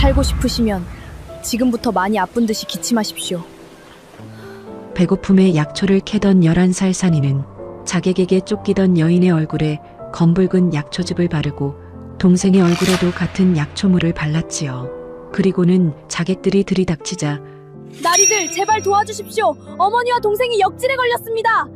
살고 싶으시면 지금부터 많이 아픈 듯이 기침하십시오. 배고픔에 약초를 캐던 11살 산이는 자객에게 쫓기던 여인의 얼굴에 검붉은 약초즙을 바르고 동생의 얼굴에도 같은 약초물을 발랐지요. 그리고는 자객들이 들이닥치자 나리들 제발 도와주십시오. 어머니와 동생이 역질에 걸렸습니다.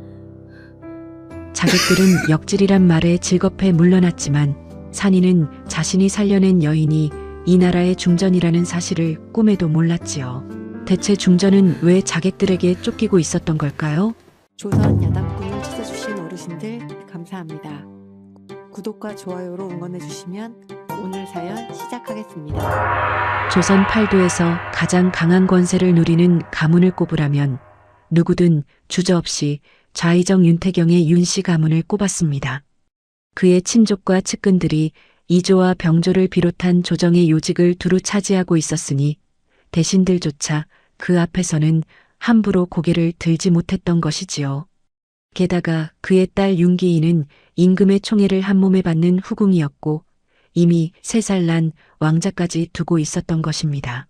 자객들은 역질이란 말에 질겁해 물러났지만 산이는 자신이 살려낸 여인이 이 나라의 중전이라는 사실을 꿈에도 몰랐지요. 대체 중전은 왜 자객들에게 쫓기고 있었던 걸까요? 조선 야당꾼을 찾아주신 어르신들 감사합니다. 구독과 좋아요로 응원해주시면 오늘 사연 시작하겠습니다. 조선 팔도에서 가장 강한 권세를 누리는 가문을 꼽으라면 누구든 주저없이 좌의정 윤태경의 윤씨 가문을 꼽았습니다. 그의 친족과 측근들이 이조와 병조를 비롯한 조정의 요직을 두루 차지하고 있었으니 대신들조차 그 앞에서는 함부로 고개를 들지 못했던 것이지요. 게다가 그의 딸 윤기인은 임금의 총애를 한몸에 받는 후궁이었고 이미 3살 난 왕자까지 두고 있었던 것입니다.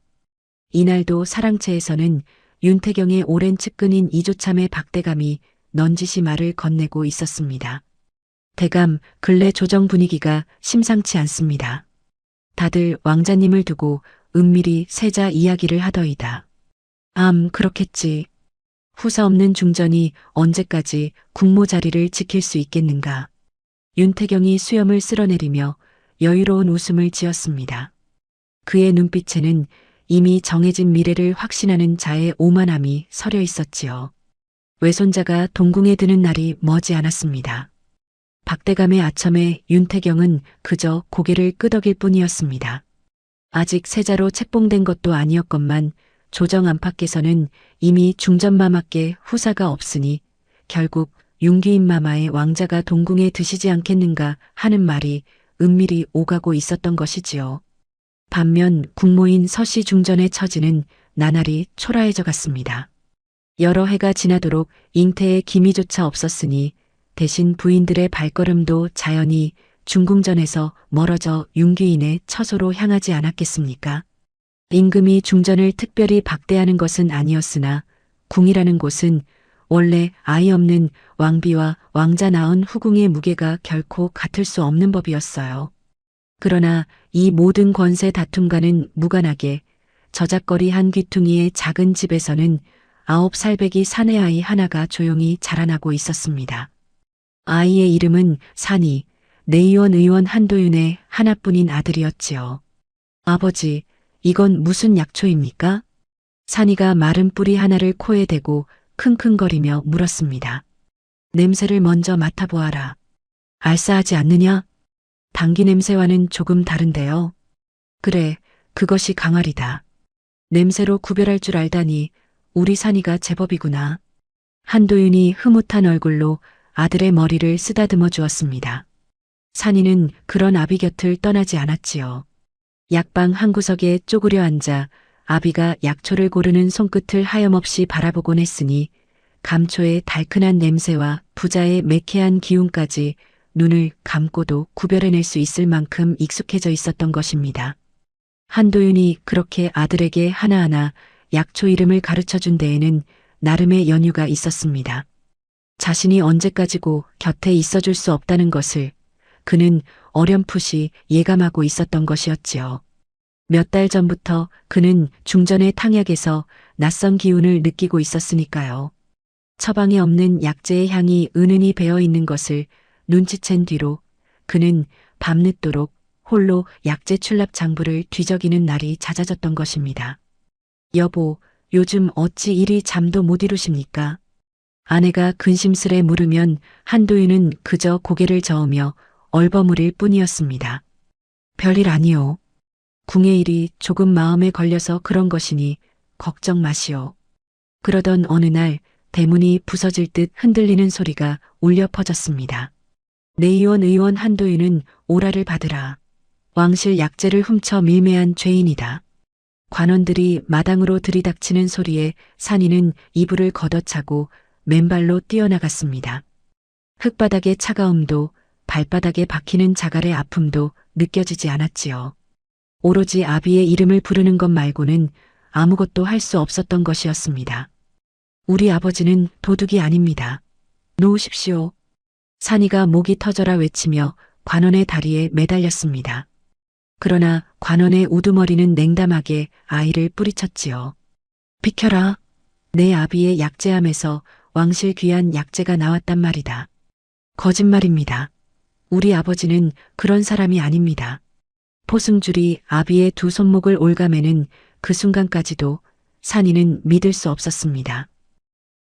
이날도 사랑채에서는 윤태경의 오랜 측근인 이조참의 박대감이 넌지시 말을 건네고 있었습니다. 대감, 근래 조정 분위기가 심상치 않습니다. 다들 왕자님을 두고 은밀히 세자 이야기를 하더이다. 그렇겠지. 후사 없는 중전이 언제까지 국모 자리를 지킬 수 있겠는가. 윤태경이 수염을 쓸어내리며 여유로운 웃음을 지었습니다. 그의 눈빛에는 이미 정해진 미래를 확신하는 자의 오만함이 서려 있었지요. 외손자가 동궁에 드는 날이 머지 않았습니다. 박대감의 아첨에 윤태경은 그저 고개를 끄덕일 뿐이었습니다. 아직 세자로 책봉된 것도 아니었건만 조정 안팎에서는 이미 중전마마께 후사가 없으니 결국 윤기인 마마의 왕자가 동궁에 드시지 않겠는가 하는 말이 은밀히 오가고 있었던 것이지요. 반면 국모인 서씨 중전의 처지는 나날이 초라해져 갔습니다. 여러 해가 지나도록 잉태의 기미조차 없었으니 대신 부인들의 발걸음도 자연히 중궁전에서 멀어져 윤기인의 처소로 향하지 않았겠습니까? 임금이 중전을 특별히 박대하는 것은 아니었으나 궁이라는 곳은 원래 아이 없는 왕비와 왕자 낳은 후궁의 무게가 결코 같을 수 없는 법이었어요. 그러나 이 모든 권세 다툼과는 무관하게 저작거리 한 귀퉁이의 작은 집에서는 9살배기 사내 아이 하나가 조용히 자라나고 있었습니다. 아이의 이름은 산이, 내의원 의원 한도윤의 하나뿐인 아들이었지요. 아버지, 이건 무슨 약초입니까? 산이가 마른 뿌리 하나를 코에 대고 킁킁거리며 물었습니다. 냄새를 먼저 맡아보아라. 알싸하지 않느냐? 당귀 냄새와는 조금 다른데요. 그래, 그것이 강활이다. 냄새로 구별할 줄 알다니 우리 산이가 제법이구나. 한도윤이 흐뭇한 얼굴로 아들의 머리를 쓰다듬어 주었습니다. 산이는 그런 아비 곁을 떠나지 않았지요. 약방 한 구석에 쪼그려 앉아 아비가 약초를 고르는 손끝을 하염없이 바라보곤 했으니 감초의 달큰한 냄새와 부자의 매캐한 기운까지 눈을 감고도 구별해낼 수 있을 만큼 익숙해져 있었던 것입니다. 한도윤이 그렇게 아들에게 하나하나 약초 이름을 가르쳐준 데에는 나름의 연유가 있었습니다. 자신이 언제까지고 곁에 있어줄 수 없다는 것을 그는 어렴풋이 예감하고 있었던 것이었지요. 몇 달 전부터 그는 중전의 탕약에서 낯선 기운을 느끼고 있었으니까요. 처방에 없는 약재의 향이 은은히 배어 있는 것을 눈치챈 뒤로 그는 밤늦도록 홀로 약재 출납 장부를 뒤적이는 날이 잦아졌던 것입니다. 여보, 요즘 어찌 이리 잠도 못 이루십니까? 아내가 근심스레 물으면 한도윤은 그저 고개를 저으며 얼버무릴 뿐이었습니다. 별일 아니오. 궁의 일이 조금 마음에 걸려서 그런 것이니 걱정 마시오. 그러던 어느 날 대문이 부서질 듯 흔들리는 소리가 울려 퍼졌습니다. 내의원 의원 한도윤은 오라를 받으라. 왕실 약재를 훔쳐 밀매한 죄인이다. 관원들이 마당으로 들이닥치는 소리에 산이는 이불을 걷어차고 맨발로 뛰어나갔습니다. 흙바닥의 차가움도 발바닥에 박히는 자갈의 아픔도 느껴지지 않았지요. 오로지 아비의 이름을 부르는 것 말고는 아무것도 할 수 없었던 것이었습니다. 우리 아버지는 도둑이 아닙니다. 놓으십시오. 산이가 목이 터져라 외치며 관원의 다리에 매달렸습니다. 그러나 관원의 우두머리는 냉담하게 아이를 뿌리쳤지요. 비켜라. 내 아비의 약재함에서 왕실 귀한 약재가 나왔단 말이다. 거짓말입니다. 우리 아버지는 그런 사람이 아닙니다. 포승줄이 아비의 두 손목을 올가매는 그 순간까지도 산이는 믿을 수 없었습니다.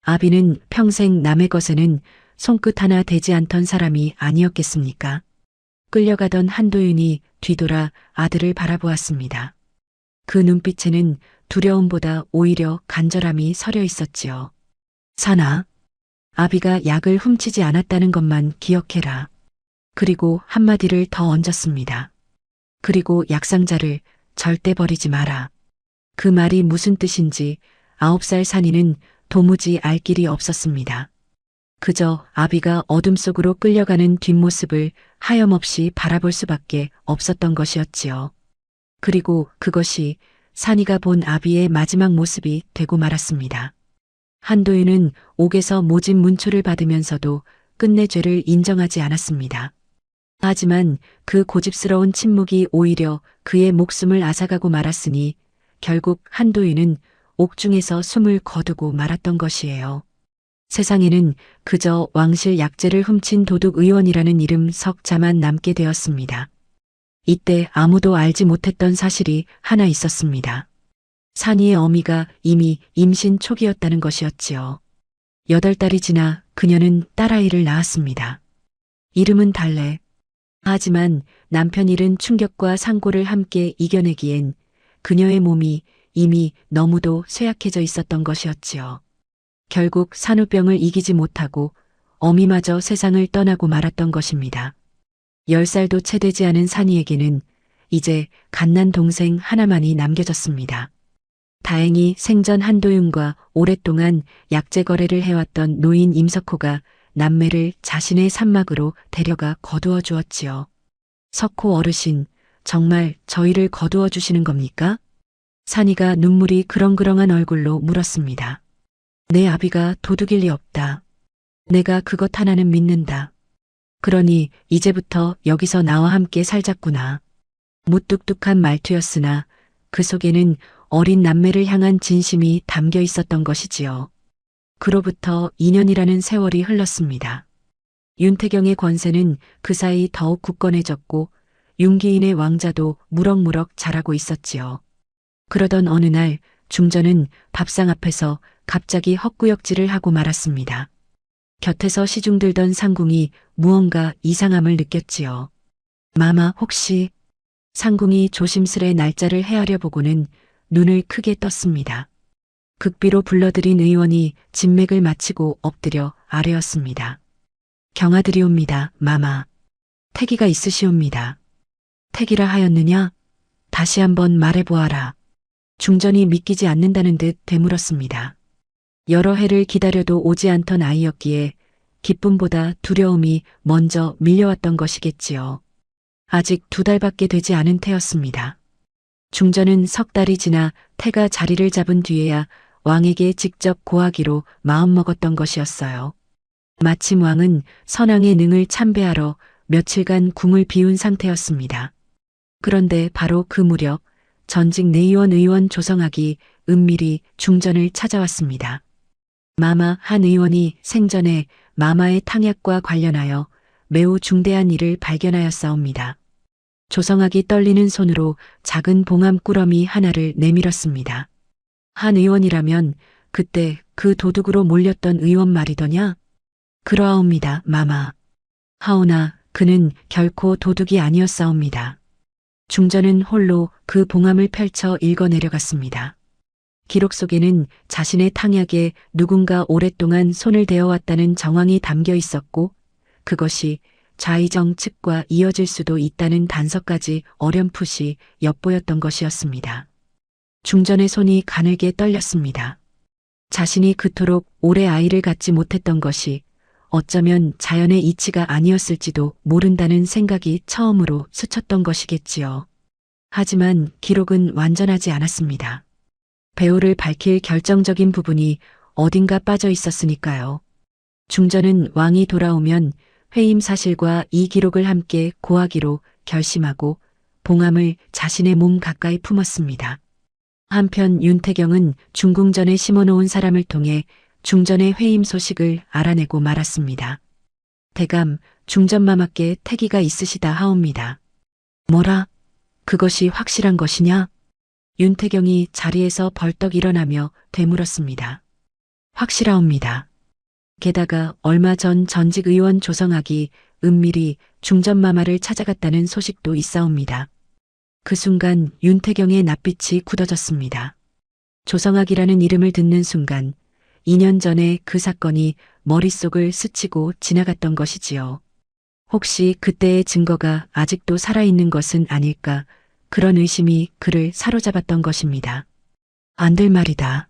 아비는 평생 남의 것에는 손끝 하나 대지 않던 사람이 아니었겠습니까? 끌려가던 한도윤이 뒤돌아 아들을 바라보았습니다. 그 눈빛에는 두려움보다 오히려 간절함이 서려 있었지요. 산아, 아비가 약을 훔치지 않았다는 것만 기억해라. 그리고 한마디를 더 얹었습니다. 그리고 약상자를 절대 버리지 마라. 그 말이 무슨 뜻인지 9살 산이는 도무지 알 길이 없었습니다. 그저 아비가 어둠 속으로 끌려가는 뒷모습을 하염없이 바라볼 수밖에 없었던 것이었지요. 그리고 그것이 산이가 본 아비의 마지막 모습이 되고 말았습니다. 한도윤은 옥에서 모진 문초를 받으면서도 끝내 죄를 인정하지 않았습니다. 하지만 그 고집스러운 침묵이 오히려 그의 목숨을 앗아가고 말았으니 결국 한도윤은 옥중에서 숨을 거두고 말았던 것이에요. 세상에는 그저 왕실 약재를 훔친 도둑 의원이라는 이름 석자만 남게 되었습니다. 이때 아무도 알지 못했던 사실이 하나 있었습니다. 산이의 어미가 이미 임신 초기였다는 것이었지요. 8달이 지나 그녀는 딸아이를 낳았습니다. 이름은 달래. 하지만 남편 잃은 충격과 상고를 함께 이겨내기엔 그녀의 몸이 이미 너무도 쇠약해져 있었던 것이었지요. 결국 산후병을 이기지 못하고 어미마저 세상을 떠나고 말았던 것입니다. 10살도 채 되지 않은 산이에게는 이제 갓난 동생 하나만이 남겨졌습니다. 다행히 생전 한도윤과 오랫동안 약재 거래를 해왔던 노인 임석호가 남매를 자신의 산막으로 데려가 거두어 주었지요. 석호 어르신, 정말 저희를 거두어 주시는 겁니까? 산이가 눈물이 그렁그렁한 얼굴로 물었습니다. 내 아비가 도둑일 리 없다. 내가 그것 하나는 믿는다. 그러니 이제부터 여기서 나와 함께 살자꾸나. 무뚝뚝한 말투였으나 그 속에는 어린 남매를 향한 진심이 담겨 있었던 것이지요. 그로부터 2년이라는 세월이 흘렀습니다. 윤태경의 권세는 그 사이 더욱 굳건해졌고 윤기인의 왕자도 무럭무럭 자라고 있었지요. 그러던 어느 날 중전은 밥상 앞에서 갑자기 헛구역질을 하고 말았습니다. 곁에서 시중들던 상궁이 무언가 이상함을 느꼈지요. 마마 혹시... 상궁이 조심스레 날짜를 헤아려 보고는 눈을 크게 떴습니다. 극비로 불러들인 의원이 진맥을 마치고 엎드려 아뢰었습니다. 경아드리옵니다, 마마. 태기가 있으시옵니다. 태기라 하였느냐? 다시 한번 말해보아라. 중전이 믿기지 않는다는 듯 되물었습니다. 여러 해를 기다려도 오지 않던 아이였기에 기쁨보다 두려움이 먼저 밀려왔던 것이겠지요. 아직 2달밖에 되지 않은 태였습니다. 중전은 3달이 지나 태가 자리를 잡은 뒤에야 왕에게 직접 고하기로 마음먹었던 것이었어요. 마침 왕은 선왕의 능을 참배하러 며칠간 궁을 비운 상태였습니다. 그런데 바로 그 무렵 전직 내의원 의원 조성학이 은밀히 중전을 찾아왔습니다. 마마 한 의원이 생전에 마마의 탕약과 관련하여 매우 중대한 일을 발견하였사옵니다. 조성학이 떨리는 손으로 작은 봉암 꾸러미 하나를 내밀었습니다. 한 의원이라면 그때 그 도둑으로 몰렸던 의원 말이더냐? 그러하옵니다, 마마. 하오나 그는 결코 도둑이 아니었사옵니다. 중전은 홀로 그 봉암을 펼쳐 읽어 내려갔습니다. 기록 속에는 자신의 탕약에 누군가 오랫동안 손을 대어왔다는 정황이 담겨 있었고 그것이 좌의정 측과 이어질 수도 있다는 단서까지 어렴풋이 엿보였던 것이었습니다. 중전의 손이 가늘게 떨렸습니다. 자신이 그토록 오래 아이를 갖지 못했던 것이 어쩌면 자연의 이치가 아니었을지도 모른다는 생각이 처음으로 스쳤던 것이겠지요. 하지만 기록은 완전하지 않았습니다. 배우를 밝힐 결정적인 부분이 어딘가 빠져 있었으니까요. 중전은 왕이 돌아오면 회임 사실과 이 기록을 함께 고하기로 결심하고 봉함을 자신의 몸 가까이 품었습니다. 한편 윤태경은 중궁전에 심어놓은 사람을 통해 중전의 회임 소식을 알아내고 말았습니다. 대감, 중전마마께 태기가 있으시다 하옵니다. 뭐라? 그것이 확실한 것이냐? 윤태경이 자리에서 벌떡 일어나며 되물었습니다. 확실하옵니다. 게다가 얼마 전 전직 의원 조성학이 은밀히 중전마마를 찾아갔다는 소식도 있사옵니다. 그 순간 윤태경의 낯빛이 굳어졌습니다. 조성학이라는 이름을 듣는 순간 2년 전에 그 사건이 머릿속을 스치고 지나갔던 것이지요. 혹시 그때의 증거가 아직도 살아있는 것은 아닐까, 그런 의심이 그를 사로잡았던 것입니다. 안 될 말이다.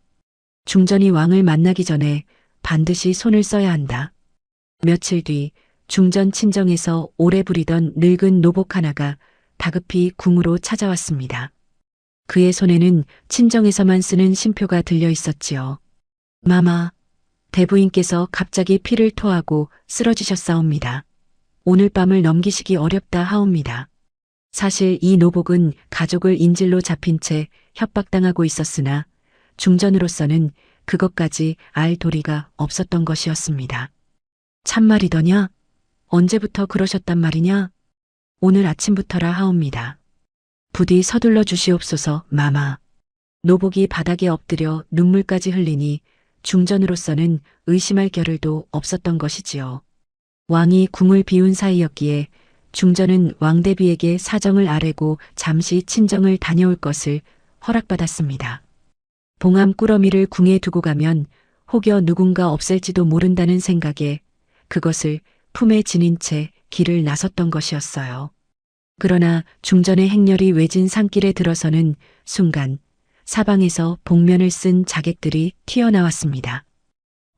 중전이 왕을 만나기 전에 반드시 손을 써야 한다. 며칠 뒤 중전 친정에서 오래 부리던 늙은 노복 하나가 다급히 궁으로 찾아왔습니다. 그의 손에는 친정에서만 쓰는 신표가 들려 있었지요. 마마, 대부인께서 갑자기 피를 토하고 쓰러지셨사옵니다. 오늘 밤을 넘기시기 어렵다 하옵니다. 사실 이 노복은 가족을 인질로 잡힌 채 협박당하고 있었으나 중전으로서는 그것까지 알 도리가 없었던 것이었습니다. 참말이더냐? 언제부터 그러셨단 말이냐? 오늘 아침부터라 하옵니다. 부디 서둘러 주시옵소서, 마마. 노복이 바닥에 엎드려 눈물까지 흘리니 중전으로서는 의심할 겨를도 없었던 것이지요. 왕이 궁을 비운 사이였기에 중전은 왕대비에게 사정을 아뢰고 잠시 친정을 다녀올 것을 허락받았습니다. 봉함 꾸러미를 궁에 두고 가면 혹여 누군가 없앨지도 모른다는 생각에 그것을 품에 지닌 채 길을 나섰던 것이었어요. 그러나 중전의 행렬이 외진 산길에 들어서는 순간 사방에서 복면을 쓴 자객들이 튀어나왔습니다.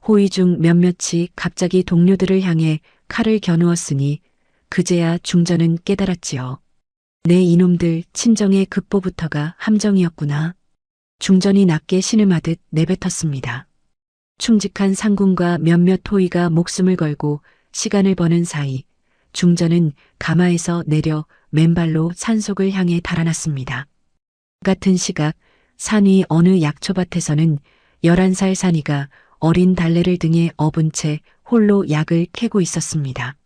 호위 중 몇몇이 갑자기 동료들을 향해 칼을 겨누었으니 그제야 중전은 깨달았지요. 내 이놈들 친정의 급보부터가 함정이었구나. 중전이 낮게 신음하듯 내뱉었습니다. 충직한 상군과 몇몇 호위가 목숨을 걸고 시간을 버는 사이 중전은 가마에서 내려 맨발로 산속을 향해 달아났습니다. 같은 시각 산 위 어느 약초밭에서는 11살 산이가 어린 달래를 등에 업은 채 홀로 약을 캐고 있었습니다.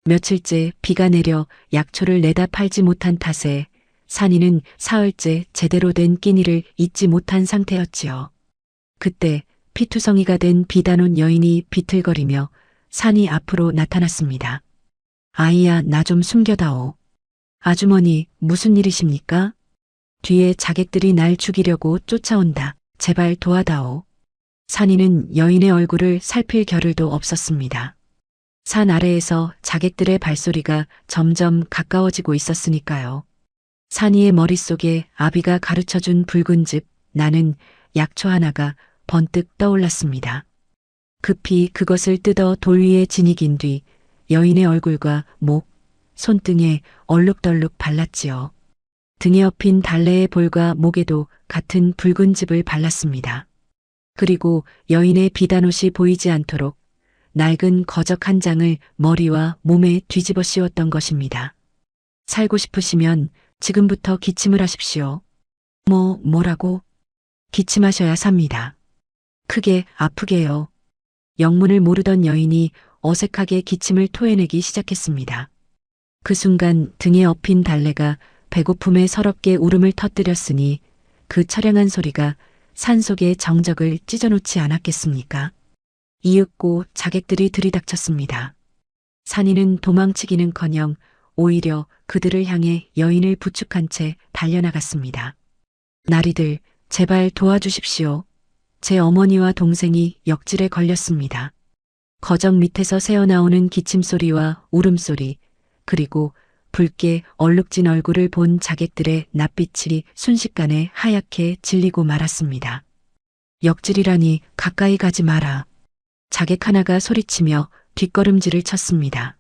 며칠째 비가 내려 약초를 내다 팔지 못한 탓에 산이는 사흘째 제대로 된 끼니를 잊지 못한 상태였지요. 그때 피투성이가 된 비단온 여인이 비틀거리며 산이 앞으로 나타났습니다. 아이야, 나 좀 숨겨다오. 아주머니, 무슨 일이십니까? 뒤에 자객들이 날 죽이려고 쫓아온다. 제발 도와다오. 산이는 여인의 얼굴을 살필 겨를도 없었습니다. 산 아래에서 자객들의 발소리가 점점 가까워지고 있었으니까요. 산이의 머릿속에 아비가 가르쳐준 붉은 즙, 나는 약초 하나가 번뜩 떠올랐습니다. 급히 그것을 뜯어 돌 위에 지니긴 뒤 여인의 얼굴과 목, 손등에 얼룩덜룩 발랐지요. 등에 엎인 달래의 볼과 목에도 같은 붉은 즙을 발랐습니다. 그리고 여인의 비단옷이 보이지 않도록 낡은 거적 한 장을 머리와 몸에 뒤집어 씌웠던 것입니다. 살고 싶으시면 지금부터 기침을 하십시오. 뭐라고? 기침하셔야 삽니다. 크게, 아프게요. 영문을 모르던 여인이 어색하게 기침을 토해내기 시작했습니다. 그 순간 등에 엎인 달래가 배고픔에 서럽게 울음을 터뜨렸으니 그 처량한 소리가 산속의 정적을 찢어놓지 않았겠습니까? 이윽고 자객들이 들이닥쳤습니다. 산이는 도망치기는커녕 오히려 그들을 향해 여인을 부축한 채 달려나갔습니다. 나리들, 제발 도와주십시오. 제 어머니와 동생이 역질에 걸렸습니다. 거적 밑에서 새어나오는 기침소리와 울음소리, 그리고 붉게 얼룩진 얼굴을 본 자객들의 낯빛이 순식간에 하얗게 질리고 말았습니다. 역질이라니 가까이 가지 마라. 자객 하나가 소리치며 뒷걸음질을 쳤습니다.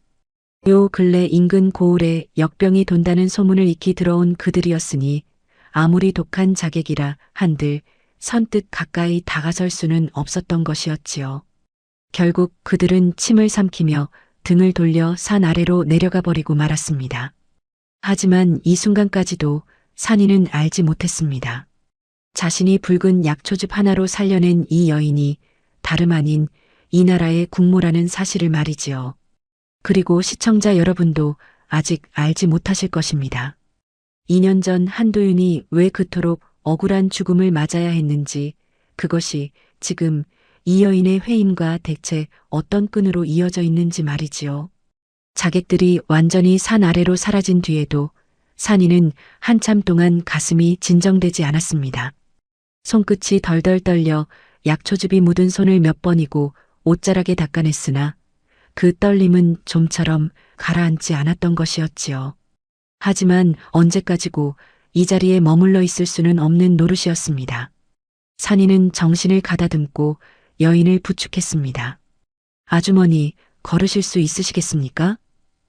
요 근래 인근 고을에 역병이 돈다는 소문을 익히 들어온 그들이었으니 아무리 독한 자객이라 한들 선뜻 가까이 다가설 수는 없었던 것이었지요. 결국 그들은 침을 삼키며 등을 돌려 산 아래로 내려가 버리고 말았습니다. 하지만 이 순간까지도 산이는 알지 못했습니다. 자신이 붉은 약초즙 하나로 살려낸 이 여인이 다름 아닌 이 나라의 국모라는 사실을 말이지요. 그리고 시청자 여러분도 아직 알지 못하실 것입니다. 2년 전 한도윤이 왜 그토록 억울한 죽음을 맞아야 했는지, 그것이 지금 이 여인의 회임과 대체 어떤 끈으로 이어져 있는지 말이지요. 자객들이 완전히 산 아래로 사라진 뒤에도 산이는 한참 동안 가슴이 진정되지 않았습니다. 손끝이 덜덜 떨려 약초즙이 묻은 손을 몇 번이고 옷자락에 닦아냈으나 그 떨림은 좀처럼 가라앉지 않았던 것이었지요. 하지만 언제까지고 이 자리에 머물러 있을 수는 없는 노릇이었습니다. 산이는 정신을 가다듬고 여인을 부축했습니다. 아주머니, 걸으실 수 있으시겠습니까?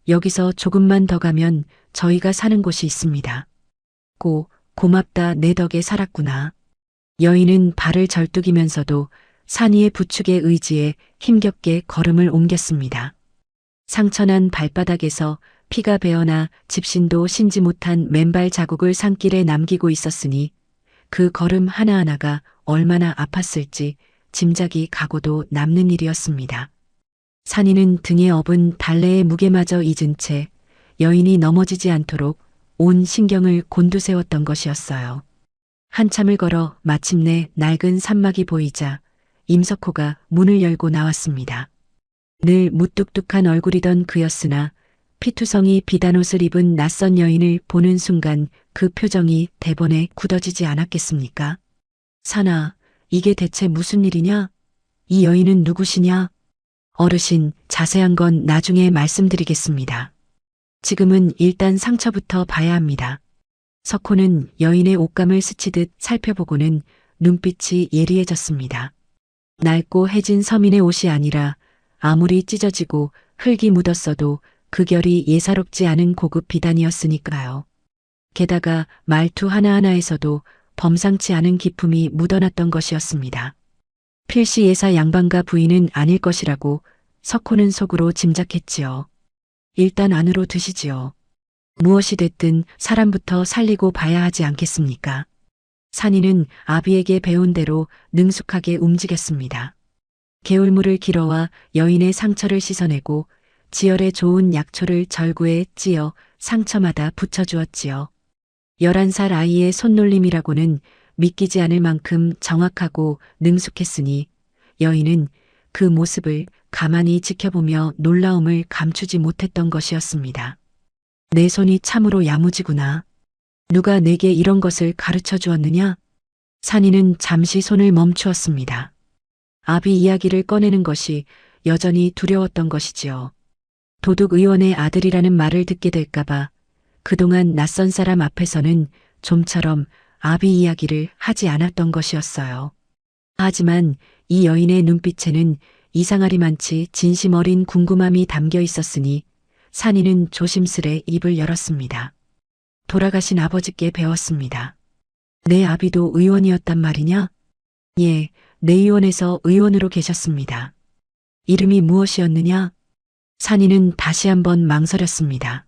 여기서 조금만 더 가면 저희가 사는 곳이 있습니다. 고맙다, 내 덕에 살았구나. 여인은 발을 절뚝이면서도 산이의 부축에 의지해 힘겹게 걸음을 옮겼습니다. 상처난 발바닥에서 피가 배어나 집신도 신지 못한 맨발 자국을 산길에 남기고 있었으니 그 걸음 하나하나가 얼마나 아팠을지 짐작이 가고도 남는 일이었습니다. 산이는 등에 업은 달래의 무게마저 잊은 채 여인이 넘어지지 않도록 온 신경을 곤두세웠던 것이었어요. 한참을 걸어 마침내 낡은 산막이 보이자 임석호가 문을 열고 나왔습니다. 늘 무뚝뚝한 얼굴이던 그였으나 피투성이 비단 옷을 입은 낯선 여인을 보는 순간 그 표정이 대번에 굳어지지 않았겠습니까? 산아, 이게 대체 무슨 일이냐? 이 여인은 누구시냐? 어르신, 자세한 건 나중에 말씀드리겠습니다. 지금은 일단 상처부터 봐야 합니다. 석호는 여인의 옷감을 스치듯 살펴보고는 눈빛이 예리해졌습니다. 낡고 해진 서민의 옷이 아니라 아무리 찢어지고 흙이 묻었어도 그 결이 예사롭지 않은 고급 비단이었으니까요. 게다가 말투 하나하나에서도 범상치 않은 기품이 묻어났던 것이었습니다. 필시 예사 양반가 부인은 아닐 것이라고 석호는 속으로 짐작했지요. 일단 안으로 드시지요. 무엇이 됐든 사람부터 살리고 봐야 하지 않겠습니까? 산이는 아비에게 배운 대로 능숙하게 움직였습니다. 개울물을 길어와 여인의 상처를 씻어내고 지혈에 좋은 약초를 절구에 찧어 상처마다 붙여주었지요. 11살 아이의 손놀림이라고는 믿기지 않을 만큼 정확하고 능숙했으니 여인은 그 모습을 가만히 지켜보며 놀라움을 감추지 못했던 것이었습니다. 내 손이 참으로 야무지구나. 누가 내게 이런 것을 가르쳐 주었느냐? 산이는 잠시 손을 멈추었습니다. 아비 이야기를 꺼내는 것이 여전히 두려웠던 것이지요. 도둑 의원의 아들이라는 말을 듣게 될까봐 그동안 낯선 사람 앞에서는 좀처럼 아비 이야기를 하지 않았던 것이었어요. 하지만 이 여인의 눈빛에는 이상하리만치 진심 어린 궁금함이 담겨 있었으니 산이는 조심스레 입을 열었습니다. 돌아가신 아버지께 배웠습니다. 내 아비도 의원이었단 말이냐? 예, 내의원에서 의원으로 계셨습니다. 이름이 무엇이었느냐? 산이는 다시 한번 망설였습니다.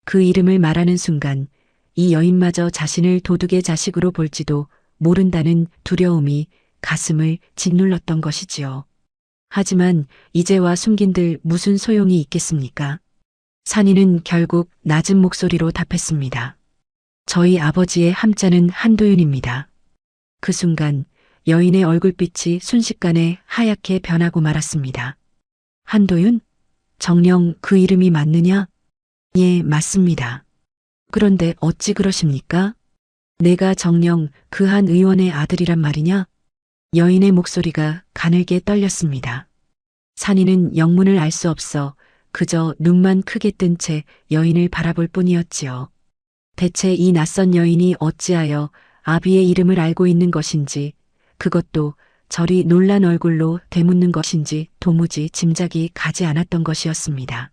그 이름을 말하는 순간 이 여인마저 자신을 도둑의 자식으로 볼지도 모른다는 두려움이 가슴을 짓눌렀던 것이지요. 하지만 이제와 숨긴들 무슨 소용이 있겠습니까? 산이는 결국 낮은 목소리로 답했습니다. 저희 아버지의 함자는 한도윤입니다. 그 순간 여인의 얼굴빛이 순식간에 하얗게 변하고 말았습니다. 한도윤? 정녕 그 이름이 맞느냐? 예, 맞습니다. 그런데 어찌 그러십니까? 내가 정녕 그 한 의원의 아들이란 말이냐? 여인의 목소리가 가늘게 떨렸습니다. 산이는 영문을 알 수 없어 그저 눈만 크게 뜬 채 여인을 바라볼 뿐이었지요. 대체 이 낯선 여인이 어찌하여 아비의 이름을 알고 있는 것인지, 그것도 저리 놀란 얼굴로 되묻는 것인지 도무지 짐작이 가지 않았던 것이었습니다.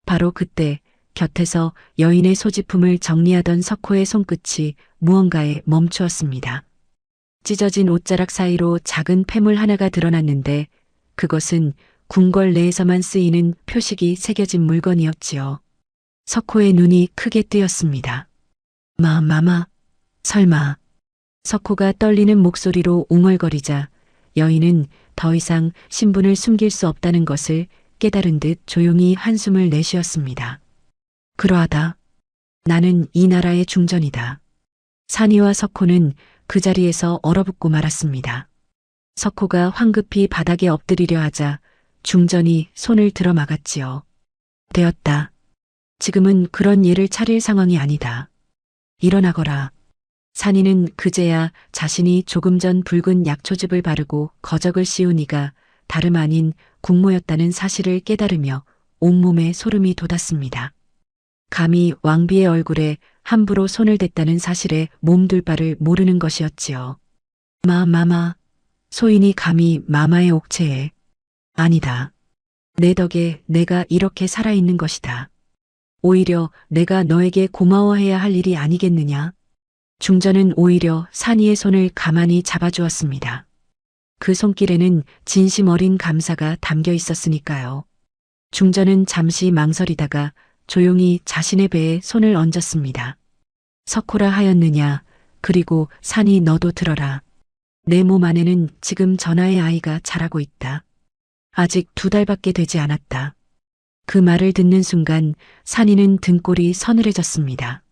바로 그때 곁에서 여인의 소지품을 정리하던 석호의 손끝이 무언가에 멈추었습니다. 찢어진 옷자락 사이로 작은 폐물 하나가 드러났는데 그것은 궁궐 내에서만 쓰이는 표식이 새겨진 물건이었지요. 석호의 눈이 크게 뜨였습니다. 마마, 설마. 석호가 떨리는 목소리로 웅얼거리자 여인은 더 이상 신분을 숨길 수 없다는 것을 깨달은 듯 조용히 한숨을 내쉬었습니다. 그러하다. 나는 이 나라의 중전이다. 산이와 석호는 그 자리에서 얼어붙고 말았습니다. 석호가 황급히 바닥에 엎드리려 하자 중전이 손을 들어 막았지요. 되었다. 지금은 그런 예를 차릴 상황이 아니다. 일어나거라. 산이는 그제야 자신이 조금 전 붉은 약초즙을 바르고 거적을 씌운 이가 다름 아닌 국모였다는 사실을 깨달으며 온몸에 소름이 돋았습니다. 감히 왕비의 얼굴에 함부로 손을 댔다는 사실에 몸둘 바를 모르는 것이었지요. 마마. 소인이 감히 마마의 옥체에. 아니다. 내 덕에 내가 이렇게 살아있는 것이다. 오히려 내가 너에게 고마워해야 할 일이 아니겠느냐? 중전은 오히려 산이의 손을 가만히 잡아주었습니다. 그 손길에는 진심 어린 감사가 담겨 있었으니까요. 중전은 잠시 망설이다가 조용히 자신의 배에 손을 얹었습니다. 석호라 하였느냐. 그리고 산이 너도 들어라. 내 몸 안에는 지금 전하의 아이가 자라고 있다. 아직 2달밖에 되지 않았다. 그 말을 듣는 순간 산이는 등골이 서늘해졌습니다.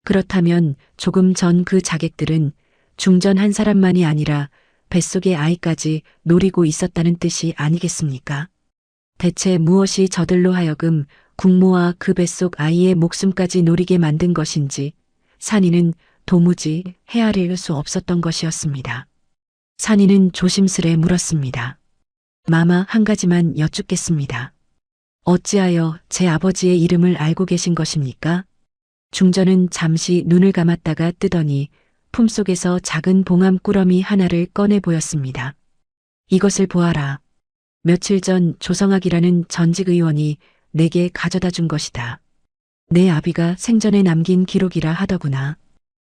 그렇다면 조금 전 그 자객들은 중전 한 사람만이 아니라 뱃속의 아이까지 노리고 있었다는 뜻이 아니겠습니까? 대체 무엇이 저들로 하여금 국모와 그 뱃속 아이의 목숨까지 노리게 만든 것인지 산이는 도무지 헤아릴 수 없었던 것이었습니다. 산이는 조심스레 물었습니다. 마마, 한 가지만 여쭙겠습니다. 어찌하여 제 아버지의 이름을 알고 계신 것입니까? 중전은 잠시 눈을 감았다가 뜨더니 품속에서 작은 봉암 꾸러미 하나를 꺼내 보였습니다. 이것을 보아라. 며칠 전 조성학이라는 전직 의원이 내게 가져다 준 것이다. 내 아비가 생전에 남긴 기록이라 하더구나.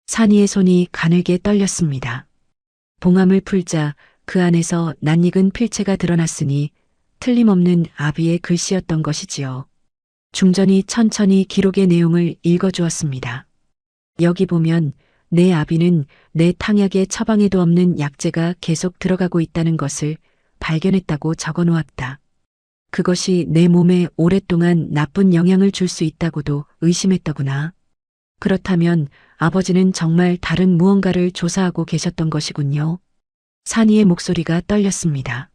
산이의 손이 가늘게 떨렸습니다. 봉암을 풀자 그 안에서 낯익은 필체가 드러났으니 틀림없는 아비의 글씨였던 것이지요. 중전이 천천히 기록의 내용을 읽어주었습니다. 여기 보면 내 아비는 내 탕약에 처방에도 없는 약재가 계속 들어가고 있다는 것을 발견했다고 적어놓았다. 그것이 내 몸에 오랫동안 나쁜 영향을 줄 수 있다고도 의심했더구나. 그렇다면 아버지는 정말 다른 무언가를 조사하고 계셨던 것이군요. 산이의 목소리가 떨렸습니다.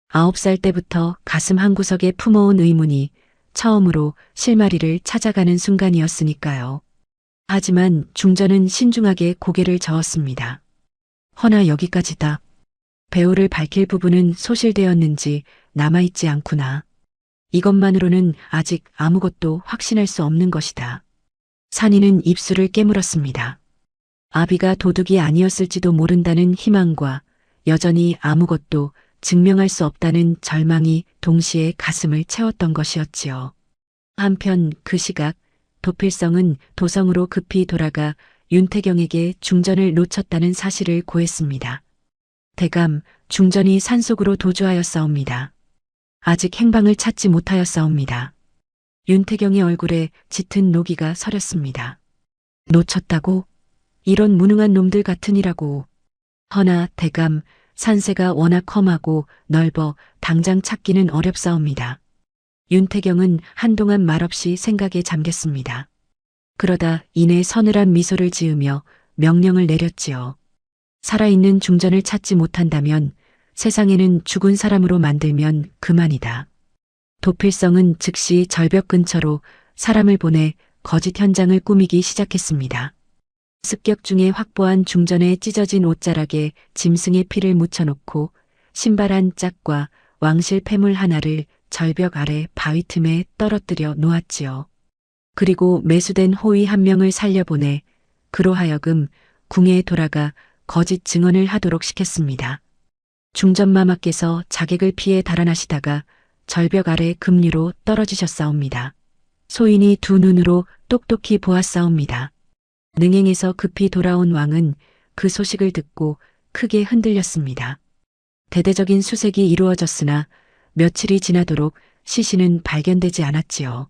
9살 때부터 가슴 한구석에 품어온 의문이 처음으로 실마리를 찾아가는 순간이었으니까요. 하지만 중전은 신중하게 고개를 저었습니다. 허나 여기까지다. 배우를 밝힐 부분은 소실되었는지 남아있지 않구나. 이것만으로는 아직 아무것도 확신할 수 없는 것이다. 산이는 입술을 깨물었습니다. 아비가 도둑이 아니었을지도 모른다는 희망과 여전히 아무것도 증명할 수 없다는 절망이 동시에 가슴을 채웠던 것이었지요. 한편 그 시각 도필성은 도성으로 급히 돌아가 윤태경에게 중전을 놓쳤다는 사실을 고했습니다. 대감, 중전이 산속으로 도주하였사옵니다. 아직 행방을 찾지 못하였사옵니다. 윤태경의 얼굴에 짙은 노기가 서렸습니다. 놓쳤다고? 이런 무능한 놈들 같으니라고. 허나 대감, 산세가 워낙 험하고 넓어 당장 찾기는 어렵사옵니다. 윤태경은 한동안 말없이 생각에 잠겼습니다. 그러다 이내 서늘한 미소를 지으며 명령을 내렸지요. 살아있는 중전을 찾지 못한다면 세상에는 죽은 사람으로 만들면 그만이다. 도필성은 즉시 절벽 근처로 사람을 보내 거짓 현장을 꾸미기 시작했습니다. 습격 중에 확보한 중전의 찢어진 옷자락에 짐승의 피를 묻혀놓고 신발 한 짝과 왕실 폐물 하나를 절벽 아래 바위 틈에 떨어뜨려 놓았지요. 그리고 매수된 호위 한 명을 살려보내 그로 하여금 궁에 돌아가 거짓 증언을 하도록 시켰습니다. 중전마마께서 자객을 피해 달아나시다가 절벽 아래 급류로 떨어지셨사옵니다. 소인이 두 눈으로 똑똑히 보았사옵니다. 능행에서 급히 돌아온 왕은 그 소식을 듣고 크게 흔들렸습니다. 대대적인 수색이 이루어졌으나 며칠이 지나도록 시신은 발견되지 않았지요.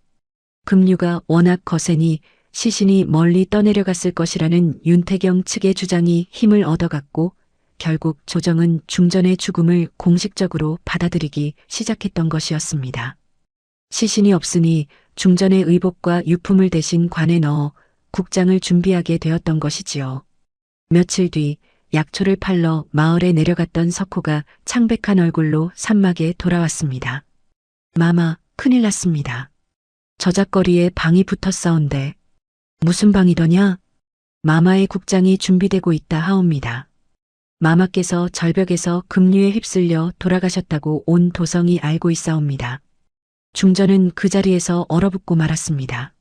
급류가 워낙 거세니 시신이 멀리 떠내려갔을 것이라는 윤태경 측의 주장이 힘을 얻어갔고 결국 조정은 중전의 죽음을 공식적으로 받아들이기 시작했던 것이었습니다. 시신이 없으니 중전의 의복과 유품을 대신 관에 넣어 국장을 준비하게 되었던 것이지요. 며칠 뒤 약초를 팔러 마을에 내려갔던 석호가 창백한 얼굴로 산막에 돌아왔습니다. 마마, 큰일 났습니다. 저작거리에 방이 붙었사온데 무슨 방이더냐? 마마의 국장이 준비되고 있다 하옵니다. 마마께서 절벽에서 급류에 휩쓸려 돌아가셨다고 온 도성이 알고 있사옵니다. 중전은 그 자리에서 얼어붙고 말았습니다.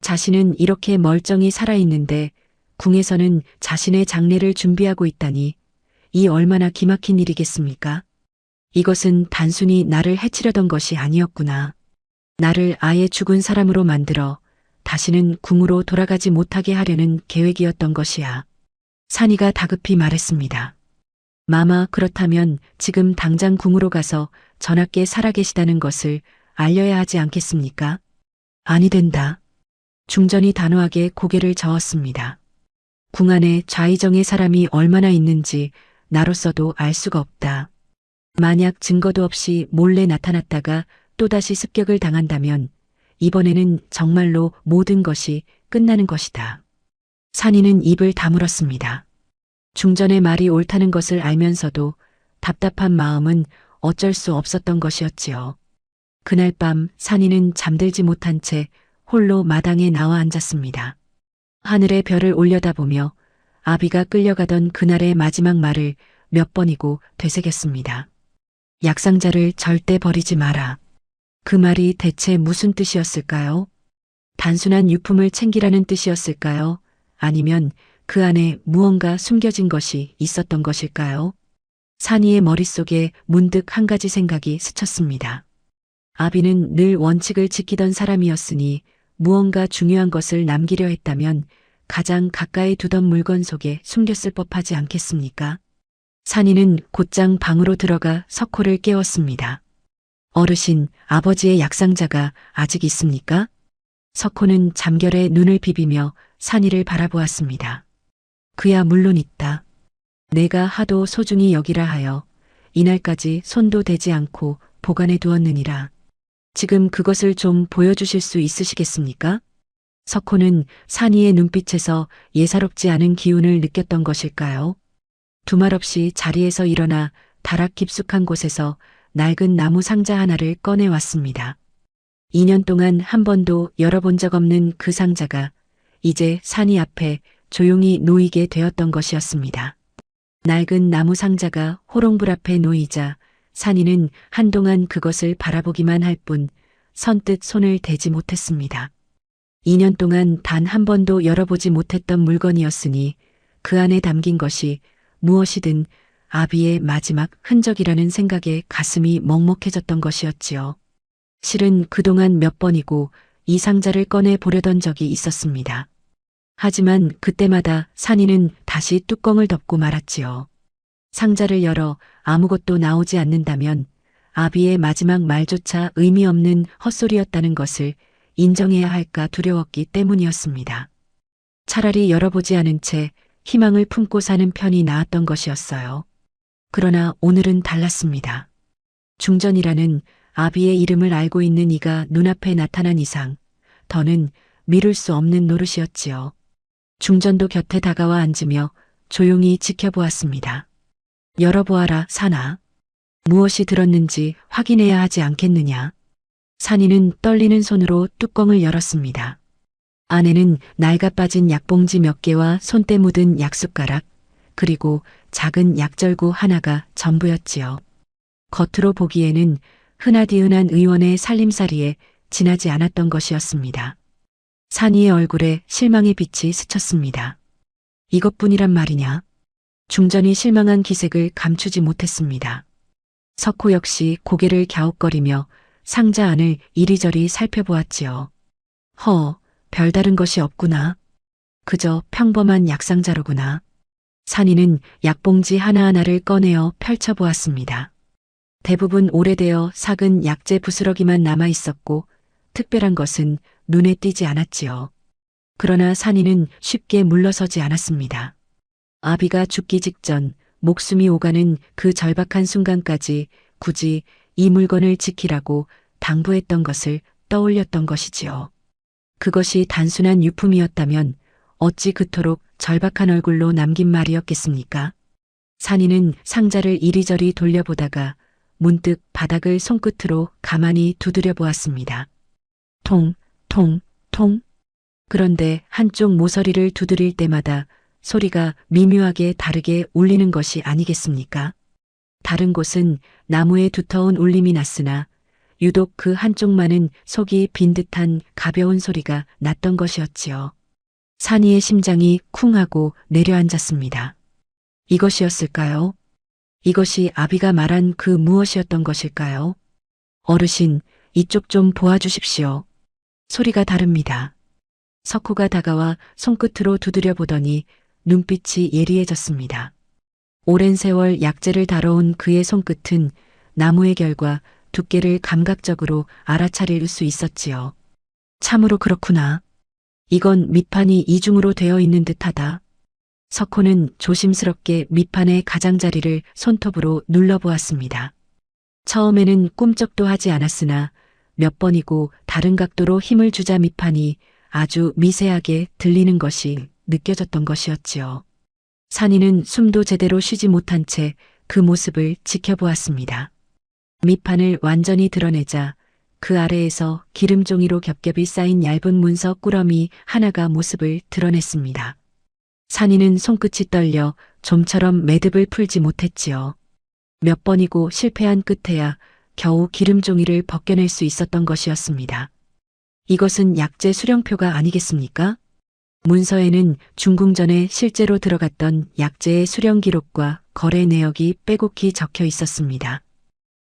자신은 이렇게 멀쩡히 살아있는데 궁에서는 자신의 장례를 준비하고 있다니 이 얼마나 기막힌 일이겠습니까? 이것은 단순히 나를 해치려던 것이 아니었구나. 나를 아예 죽은 사람으로 만들어 다시는 궁으로 돌아가지 못하게 하려는 계획이었던 것이야. 산이가 다급히 말했습니다. 마마, 그렇다면 지금 당장 궁으로 가서 전하께 살아계시다는 것을 알려야 하지 않겠습니까? 아니 된다. 중전이 단호하게 고개를 저었습니다. 궁 안에 좌의정의 사람이 얼마나 있는지 나로서도 알 수가 없다. 만약 증거도 없이 몰래 나타났다가 또다시 습격을 당한다면 이번에는 정말로 모든 것이 끝나는 것이다. 산이는 입을 다물었습니다. 중전의 말이 옳다는 것을 알면서도 답답한 마음은 어쩔 수 없었던 것이었지요. 그날 밤 산이는 잠들지 못한 채 홀로 마당에 나와 앉았습니다. 하늘의 별을 올려다보며 아비가 끌려가던 그날의 마지막 말을 몇 번이고 되새겼습니다. 약상자를 절대 버리지 마라. 그 말이 대체 무슨 뜻이었을까요? 단순한 유품을 챙기라는 뜻이었을까요? 아니면 그 안에 무언가 숨겨진 것이 있었던 것일까요? 산이의 머릿속에 문득 한 가지 생각이 스쳤습니다. 아비는 늘 원칙을 지키던 사람이었으니 무언가 중요한 것을 남기려 했다면 가장 가까이 두던 물건 속에 숨겼을 법하지 않겠습니까? 산이는 곧장 방으로 들어가 석호를 깨웠습니다. 어르신, 아버지의 약상자가 아직 있습니까? 석호는 잠결에 눈을 비비며 산이를 바라보았습니다. 그야 물론 있다. 내가 하도 소중히 여기라 하여 이날까지 손도 대지 않고 보관해 두었느니라. 지금 그것을 좀 보여주실 수 있으시겠습니까? 석호는 산이의 눈빛에서 예사롭지 않은 기운을 느꼈던 것일까요? 두말 없이 자리에서 일어나 다락 깊숙한 곳에서 낡은 나무 상자 하나를 꺼내왔습니다. 2년 동안 한 번도 열어본 적 없는 그 상자가 이제 산이 앞에 조용히 놓이게 되었던 것이었습니다. 낡은 나무 상자가 호롱불 앞에 놓이자 산이는 한동안 그것을 바라보기만 할 뿐 선뜻 손을 대지 못했습니다. 2년 동안 단 한 번도 열어보지 못했던 물건이었으니 그 안에 담긴 것이 무엇이든 아비의 마지막 흔적이라는 생각에 가슴이 먹먹해졌던 것이었지요. 실은 그동안 몇 번이고 이 상자를 꺼내 보려던 적이 있었습니다. 하지만 그때마다 산이는 다시 뚜껑을 덮고 말았지요. 상자를 열어 아무것도 나오지 않는다면 아비의 마지막 말조차 의미 없는 헛소리였다는 것을 인정해야 할까 두려웠기 때문이었습니다. 차라리 열어보지 않은 채 희망을 품고 사는 편이 나았던 것이었어요. 그러나 오늘은 달랐습니다. 중전이라는 아비의 이름을 알고 있는 이가 눈앞에 나타난 이상 더는 미룰 수 없는 노릇이었지요. 중전도 곁에 다가와 앉으며 조용히 지켜보았습니다. 열어보아라, 산아. 무엇이 들었는지 확인해야 하지 않겠느냐. 산이는 떨리는 손으로 뚜껑을 열었습니다. 안에는 낡아 빠진 약봉지 몇 개와 손때 묻은 약숟가락, 그리고 작은 약절구 하나가 전부였지요. 겉으로 보기에는 흔하디흔한 의원의 살림살이에 지나지 않았던 것이었습니다. 산이의 얼굴에 실망의 빛이 스쳤습니다. 이것뿐이란 말이냐? 중전이 실망한 기색을 감추지 못했습니다. 석호 역시 고개를 갸웃거리며 상자 안을 이리저리 살펴보았지요. 별다른 것이 없구나. 그저 평범한 약상자로구나. 산이는 약봉지 하나하나를 꺼내어 펼쳐보았습니다. 대부분 오래되어 삭은 약재 부스러기만 남아 있었고 특별한 것은 눈에 띄지 않았지요. 그러나 산이는 쉽게 물러서지 않았습니다. 아비가 죽기 직전 목숨이 오가는 그 절박한 순간까지 굳이 이 물건을 지키라고 당부했던 것을 떠올렸던 것이지요. 그것이 단순한 유품이었다면 어찌 그토록 절박한 얼굴로 남긴 말이었겠습니까? 산이는 상자를 이리저리 돌려보다가 문득 바닥을 손끝으로 가만히 두드려 보았습니다. 통, 통, 통. 그런데 한쪽 모서리를 두드릴 때마다 소리가 미묘하게 다르게 울리는 것이 아니겠습니까? 다른 곳은 나무의 두터운 울림이 났으나 유독 그 한쪽만은 속이 빈 듯한 가벼운 소리가 났던 것이었지요. 산이의 심장이 쿵하고 내려앉았습니다. 이것이었을까요? 이것이 아비가 말한 그 무엇이었던 것일까요? 어르신, 이쪽 좀 보아주십시오. 소리가 다릅니다. 석호가 다가와 손끝으로 두드려 보더니 눈빛이 예리해졌습니다. 오랜 세월 약재를 다뤄온 그의 손끝은 나무의 결과 두께를 감각적으로 알아차릴 수 있었지요. 참으로 그렇구나. 이건 밑판이 이중으로 되어 있는 듯하다. 석호는 조심스럽게 밑판의 가장자리를 손톱으로 눌러보았습니다. 처음에는 꿈쩍도 하지 않았으나 몇 번이고 다른 각도로 힘을 주자 밑판이 아주 미세하게 들리는 것이 느껴졌던 것이었지요. 산이는 숨도 제대로 쉬지 못한 채 그 모습을 지켜보았습니다. 밑판을 완전히 드러내자 그 아래에서 기름종이로 겹겹이 쌓인 얇은 문서 꾸러미 하나가 모습을 드러냈습니다. 산이는 손끝이 떨려 좀처럼 매듭을 풀지 못했지요. 몇 번이고 실패한 끝에야 겨우 기름종이를 벗겨낼 수 있었던 것이었습니다. 이것은 약재 수령표가 아니겠습니까? 문서에는 중궁전에 실제로 들어갔던 약재의 수령 기록과 거래 내역이 빼곡히 적혀 있었습니다.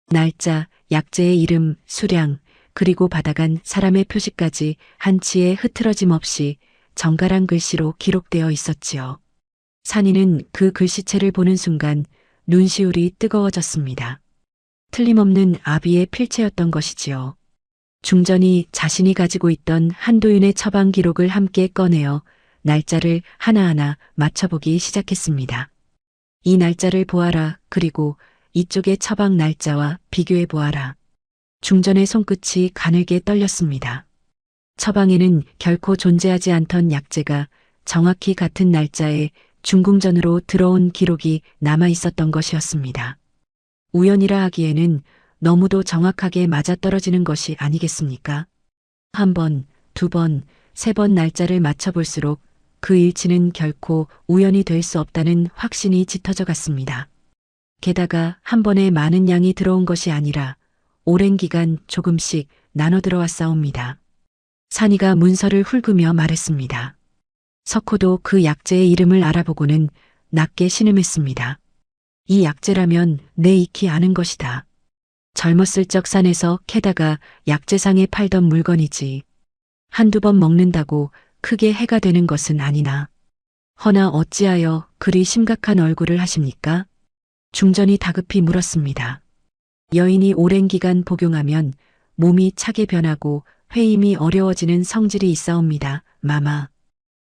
날짜, 약재의 이름, 수량, 그리고 받아간 사람의 표시까지 한치의 흐트러짐 없이 정갈한 글씨로 기록되어 있었지요. 산이는 그 글씨체를 보는 순간 눈시울이 뜨거워졌습니다. 틀림없는 아비의 필체였던 것이지요. 중전이 자신이 가지고 있던 한도윤의 처방 기록을 함께 꺼내어 날짜를 하나하나 맞춰보기 시작했습니다. 이 날짜를 보아라. 그리고 이쪽의 처방 날짜와 비교해 보아라. 중전의 손끝이 가늘게 떨렸습니다. 처방에는 결코 존재하지 않던 약재가 정확히 같은 날짜에 중궁전으로 들어온 기록이 남아 있었던 것이었습니다. 우연이라 하기에는 너무도 정확하게 맞아떨어지는 것이 아니겠습니까? 한 번, 두 번, 세 번 날짜를 맞춰볼수록 그 일치는 결코 우연이 될 수 없다는 확신이 짙어져 갔습니다. 게다가 한 번에 많은 양이 들어온 것이 아니라 오랜 기간 조금씩 나눠 들어왔사옵니다. 산이가 문서를 훑으며 말했습니다. 석호도 그 약재의 이름을 알아보고는 낮게 신음했습니다. 이 약재라면 내 익히 아는 것이다. 젊었을 적 산에서 캐다가 약재상에 팔던 물건이지. 한두 번 먹는다고 크게 해가 되는 것은 아니나. 허나 어찌하여 그리 심각한 얼굴을 하십니까? 중전이 다급히 물었습니다. 여인이 오랜 기간 복용하면 몸이 차게 변하고 회임이 어려워지는 성질이 있사옵니다. 마마.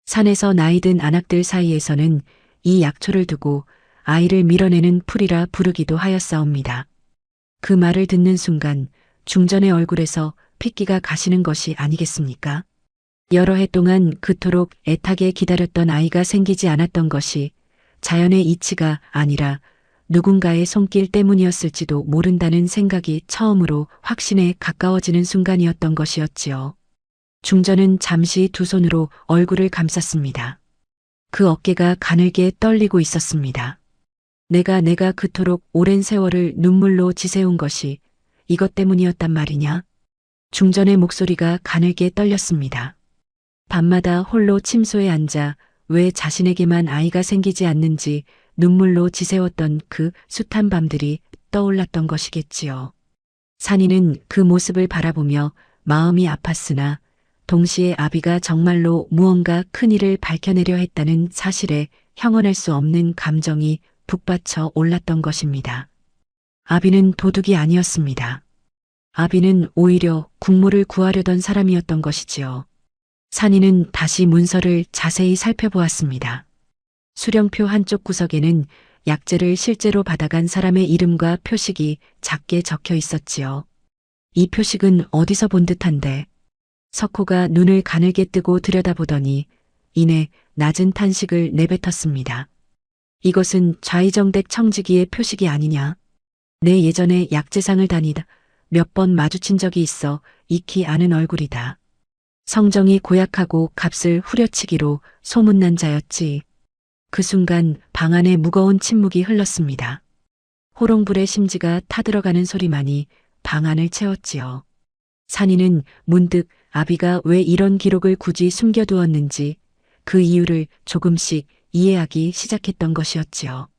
산에서 나이든 안악들 사이에서는 이 약초를 두고 아이를 밀어내는 풀이라 부르기도 하였사옵니다. 그 말을 듣는 순간 중전의 얼굴에서 핏기가 가시는 것이 아니겠습니까? 여러 해 동안 그토록 애타게 기다렸던 아이가 생기지 않았던 것이 자연의 이치가 아니라 누군가의 손길 때문이었을지도 모른다는 생각이 처음으로 확신에 가까워지는 순간이었던 것이었지요. 중전은 잠시 두 손으로 얼굴을 감쌌습니다. 그 어깨가 가늘게 떨리고 있었습니다. 내가 그토록 오랜 세월을 눈물로 지새운 것이 이것 때문이었단 말이냐? 중전의 목소리가 가늘게 떨렸습니다. 밤마다 홀로 침소에 앉아 왜 자신에게만 아이가 생기지 않는지 눈물로 지새웠던 그 숱한 밤들이 떠올랐던 것이겠지요. 산이는 그 모습을 바라보며 마음이 아팠으나 동시에 아비가 정말로 무언가 큰일을 밝혀내려 했다는 사실에 형언할 수 없는 감정이 북받쳐 올랐던 것입니다. 아비는 도둑이 아니었습니다. 아비는 오히려 국모를 구하려던 사람이었던 것이지요. 산이는 다시 문서를 자세히 살펴보았습니다. 수령표 한쪽 구석에는 약재를 실제로 받아간 사람의 이름과 표식이 작게 적혀 있었지요. 이 표식은 어디서 본 듯한데. 석호가 눈을 가늘게 뜨고 들여다보더니 이내 낮은 탄식을 내뱉었습니다. 이것은 좌이정댁 청지기의 표식이 아니냐. 내 예전에 약재상을 다니다 몇 번 마주친 적이 있어 익히 아는 얼굴이다. 성정이 고약하고 값을 후려치기로 소문난 자였지. 그 순간 방 안에 무거운 침묵이 흘렀습니다. 호롱불의 심지가 타들어가는 소리만이 방 안을 채웠지요. 산이는 문득 아비가 왜 이런 기록을 굳이 숨겨두었는지 그 이유를 조금씩 이해하기 시작했던 것이었지요.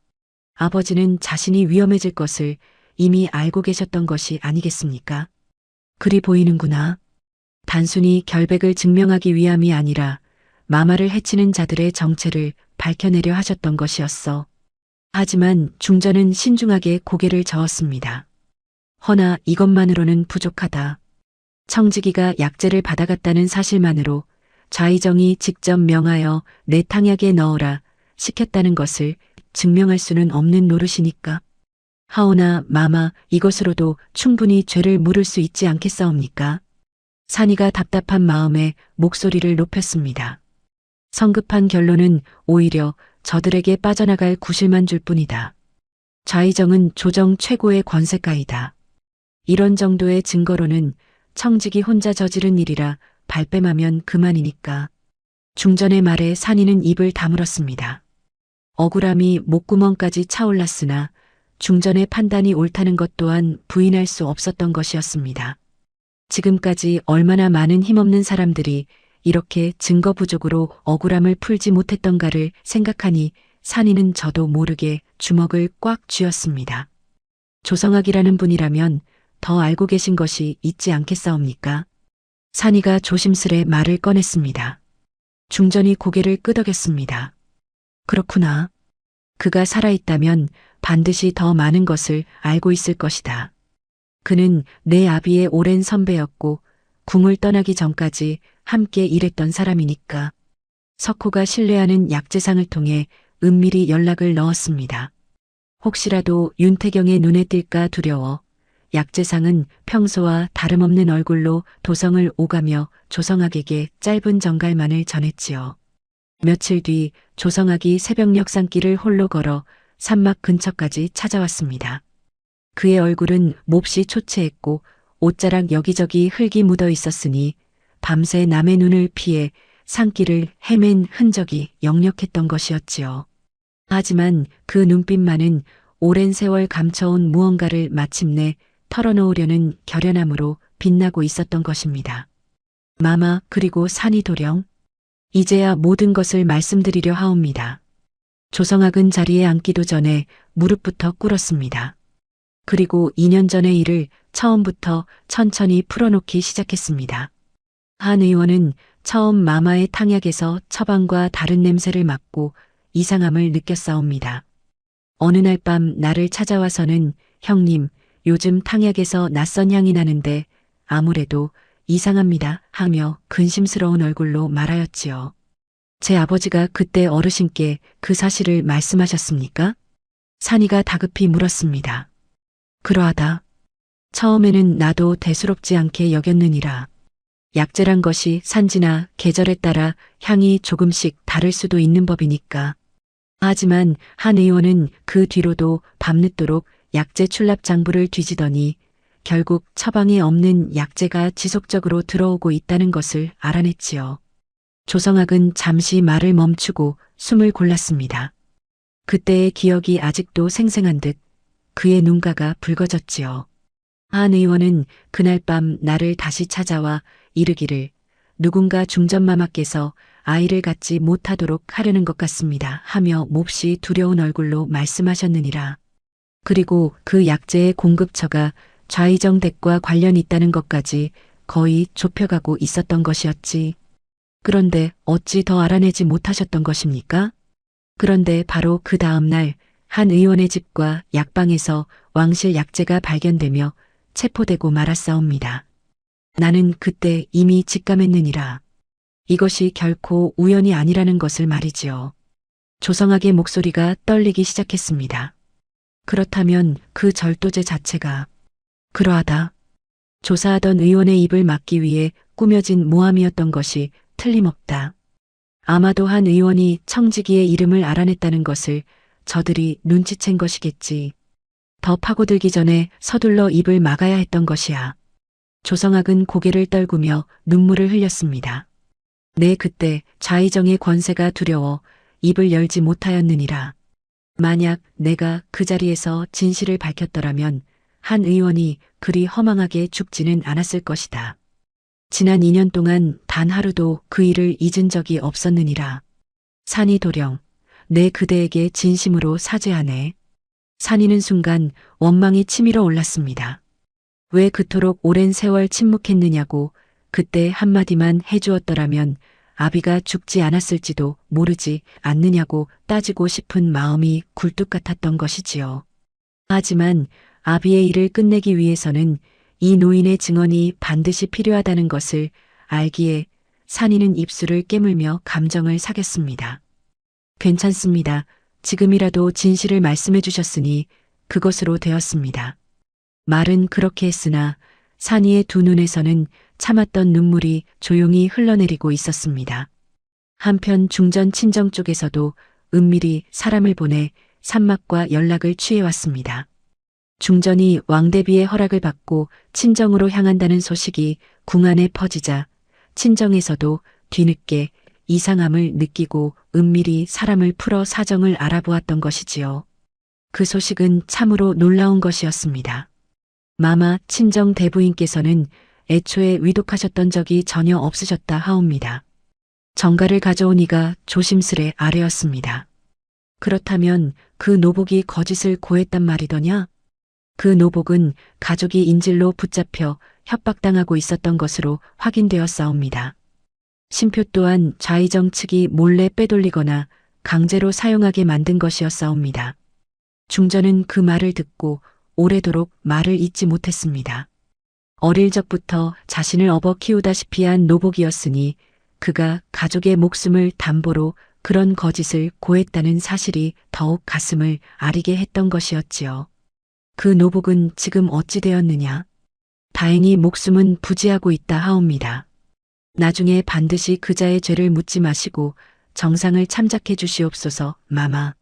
아버지는 자신이 위험해질 것을 이미 알고 계셨던 것이 아니겠습니까? 그리 보이는구나. 단순히 결백을 증명하기 위함이 아니라 마마를 해치는 자들의 정체를 밝혀내려 하셨던 것이었어. 하지만 중전은 신중하게 고개를 저었습니다. 허나 이것만으로는 부족하다. 청지기가 약재를 받아갔다는 사실만으로 좌이정이 직접 명하여 내 탕약에 넣어라 시켰다는 것을 증명할 수는 없는 노릇이니까. 하오나 마마 이것으로도 충분히 죄를 물을 수 있지 않겠사옵니까? 산이가 답답한 마음에 목소리를 높였습니다. 성급한 결론은 오히려 저들에게 빠져나갈 구실만 줄 뿐이다. 좌이정은 조정 최고의 권세가이다. 이런 정도의 증거로는 청직이 혼자 저지른 일이라 발뺌하면 그만이니까. 중전의 말에 산이는 입을 다물었습니다. 억울함이 목구멍까지 차올랐으나 중전의 판단이 옳다는 것 또한 부인할 수 없었던 것이었습니다. 지금까지 얼마나 많은 힘없는 사람들이 이렇게 증거 부족으로 억울함을 풀지 못했던가를 생각하니 산이는 저도 모르게 주먹을 꽉 쥐었습니다. 조성학이라는 분이라면 더 알고 계신 것이 있지 않겠사옵니까? 산이가 조심스레 말을 꺼냈습니다. 중전이 고개를 끄덕였습니다. 그렇구나. 그가 살아있다면 반드시 더 많은 것을 알고 있을 것이다. 그는 내 아비의 오랜 선배였고 궁을 떠나기 전까지 함께 일했던 사람이니까. 석호가 신뢰하는 약재상을 통해 은밀히 연락을 넣었습니다. 혹시라도 윤태경의 눈에 띌까 두려워 약재상은 평소와 다름없는 얼굴로 도성을 오가며 조성학에게 짧은 정갈만을 전했지요. 며칠 뒤 조성학이 새벽녘 산길을 홀로 걸어 산막 근처까지 찾아왔습니다. 그의 얼굴은 몹시 초췌했고 옷자락 여기저기 흙이 묻어 있었으니 밤새 남의 눈을 피해 산길을 헤맨 흔적이 역력했던 것이었지요. 하지만 그 눈빛만은 오랜 세월 감춰온 무언가를 마침내 털어놓으려는 결연함으로 빛나고 있었던 것입니다. 마마 그리고 산이 도령, 이제야 모든 것을 말씀드리려 하옵니다. 조성학은 자리에 앉기도 전에 무릎부터 꿇었습니다. 그리고 2년 전의 일을 처음부터 천천히 풀어놓기 시작했습니다. 한 의원은 처음 마마의 탕약에서 처방과 다른 냄새를 맡고 이상함을 느꼈사옵니다. 어느 날 밤 나를 찾아와서는 형님, 요즘 탕약에서 낯선 향이 나는데 아무래도 이상합니다 하며 근심스러운 얼굴로 말하였지요. 제 아버지가 그때 어르신께 그 사실을 말씀하셨습니까? 산이가 다급히 물었습니다. 그러하다. 처음에는 나도 대수롭지 않게 여겼느니라. 약재란 것이 산지나 계절에 따라 향이 조금씩 다를 수도 있는 법이니까. 하지만 한 의원은 그 뒤로도 밤늦도록 약재 출납 장부를 뒤지더니 결국 처방에 없는 약재가 지속적으로 들어오고 있다는 것을 알아냈지요. 조성학은 잠시 말을 멈추고 숨을 골랐습니다. 그때의 기억이 아직도 생생한 듯 그의 눈가가 붉어졌지요. 한 의원은 그날 밤 나를 다시 찾아와 이르기를 누군가 중전마마께서 아이를 갖지 못하도록 하려는 것 같습니다 하며 몹시 두려운 얼굴로 말씀하셨느니라. 그리고 그 약재의 공급처가 좌이정 댁과 관련 있다는 것까지 거의 좁혀가고 있었던 것이었지. 그런데 어찌 더 알아내지 못하셨던 것입니까? 그런데 바로 그 다음 날 한 의원의 집과 약방에서 왕실 약재가 발견되며 체포되고 말았사옵니다. 나는 그때 이미 직감했느니라. 이것이 결코 우연이 아니라는 것을 말이지요. 조성학의 목소리가 떨리기 시작했습니다. 그렇다면 그 절도죄 자체가 그러하다. 조사하던 의원의 입을 막기 위해 꾸며진 모함이었던 것이 틀림없다. 아마도 한 의원이 청지기의 이름을 알아냈다는 것을 저들이 눈치챈 것이겠지. 더 파고들기 전에 서둘러 입을 막아야 했던 것이야. 조성학은 고개를 떨구며 눈물을 흘렸습니다. 내 그때 좌의정의 권세가 두려워 입을 열지 못하였느니라. 만약 내가 그 자리에서 진실을 밝혔더라면 한 의원이 그리 허망하게 죽지는 않았을 것이다. 지난 2년 동안 단 하루도 그 일을 잊은 적이 없었느니라. 산이 도령, 내 그대에게 진심으로 사죄하네. 산이는 순간 원망이 치밀어 올랐습니다. 왜 그토록 오랜 세월 침묵했느냐고 그때 한마디만 해주었더라면 아비가 죽지 않았을지도 모르지 않느냐고 따지고 싶은 마음이 굴뚝 같았던 것이지요. 하지만 아비의 일을 끝내기 위해서는 이 노인의 증언이 반드시 필요하다는 것을 알기에 산이는 입술을 깨물며 감정을 사겼습니다. 괜찮습니다. 지금이라도 진실을 말씀해 주셨으니 그것으로 되었습니다. 말은 그렇게 했으나 산이의 두 눈에서는 참았던 눈물이 조용히 흘러내리고 있었습니다. 한편 중전 친정 쪽에서도 은밀히 사람을 보내 산막과 연락을 취해왔습니다. 중전이 왕대비의 허락을 받고 친정으로 향한다는 소식이 궁 안에 퍼지자 친정에서도 뒤늦게 이상함을 느끼고 은밀히 사람을 풀어 사정을 알아보았던 것이지요. 그 소식은 참으로 놀라운 것이었습니다. 마마 친정 대부인께서는 애초에 위독하셨던 적이 전혀 없으셨다 하옵니다. 정가를 가져온 이가 조심스레 아뢰었습니다. 그렇다면 그 노복이 거짓을 고했단 말이더냐? 그 노복은 가족이 인질로 붙잡혀 협박당하고 있었던 것으로 확인되었사옵니다. 신표 또한 좌의정 측이 몰래 빼돌리거나 강제로 사용하게 만든 것이었사옵니다. 중전은 그 말을 듣고 오래도록 말을 잇지 못했습니다. 어릴 적부터 자신을 업어 키우다시피 한 노복이었으니 그가 가족의 목숨을 담보로 그런 거짓을 고했다는 사실이 더욱 가슴을 아리게 했던 것이었지요. 그 노복은 지금 어찌 되었느냐? 다행히 목숨은 부지하고 있다 하옵니다. 나중에 반드시 그자의 죄를 묻지 마시고 정상을 참작해 주시옵소서 마마.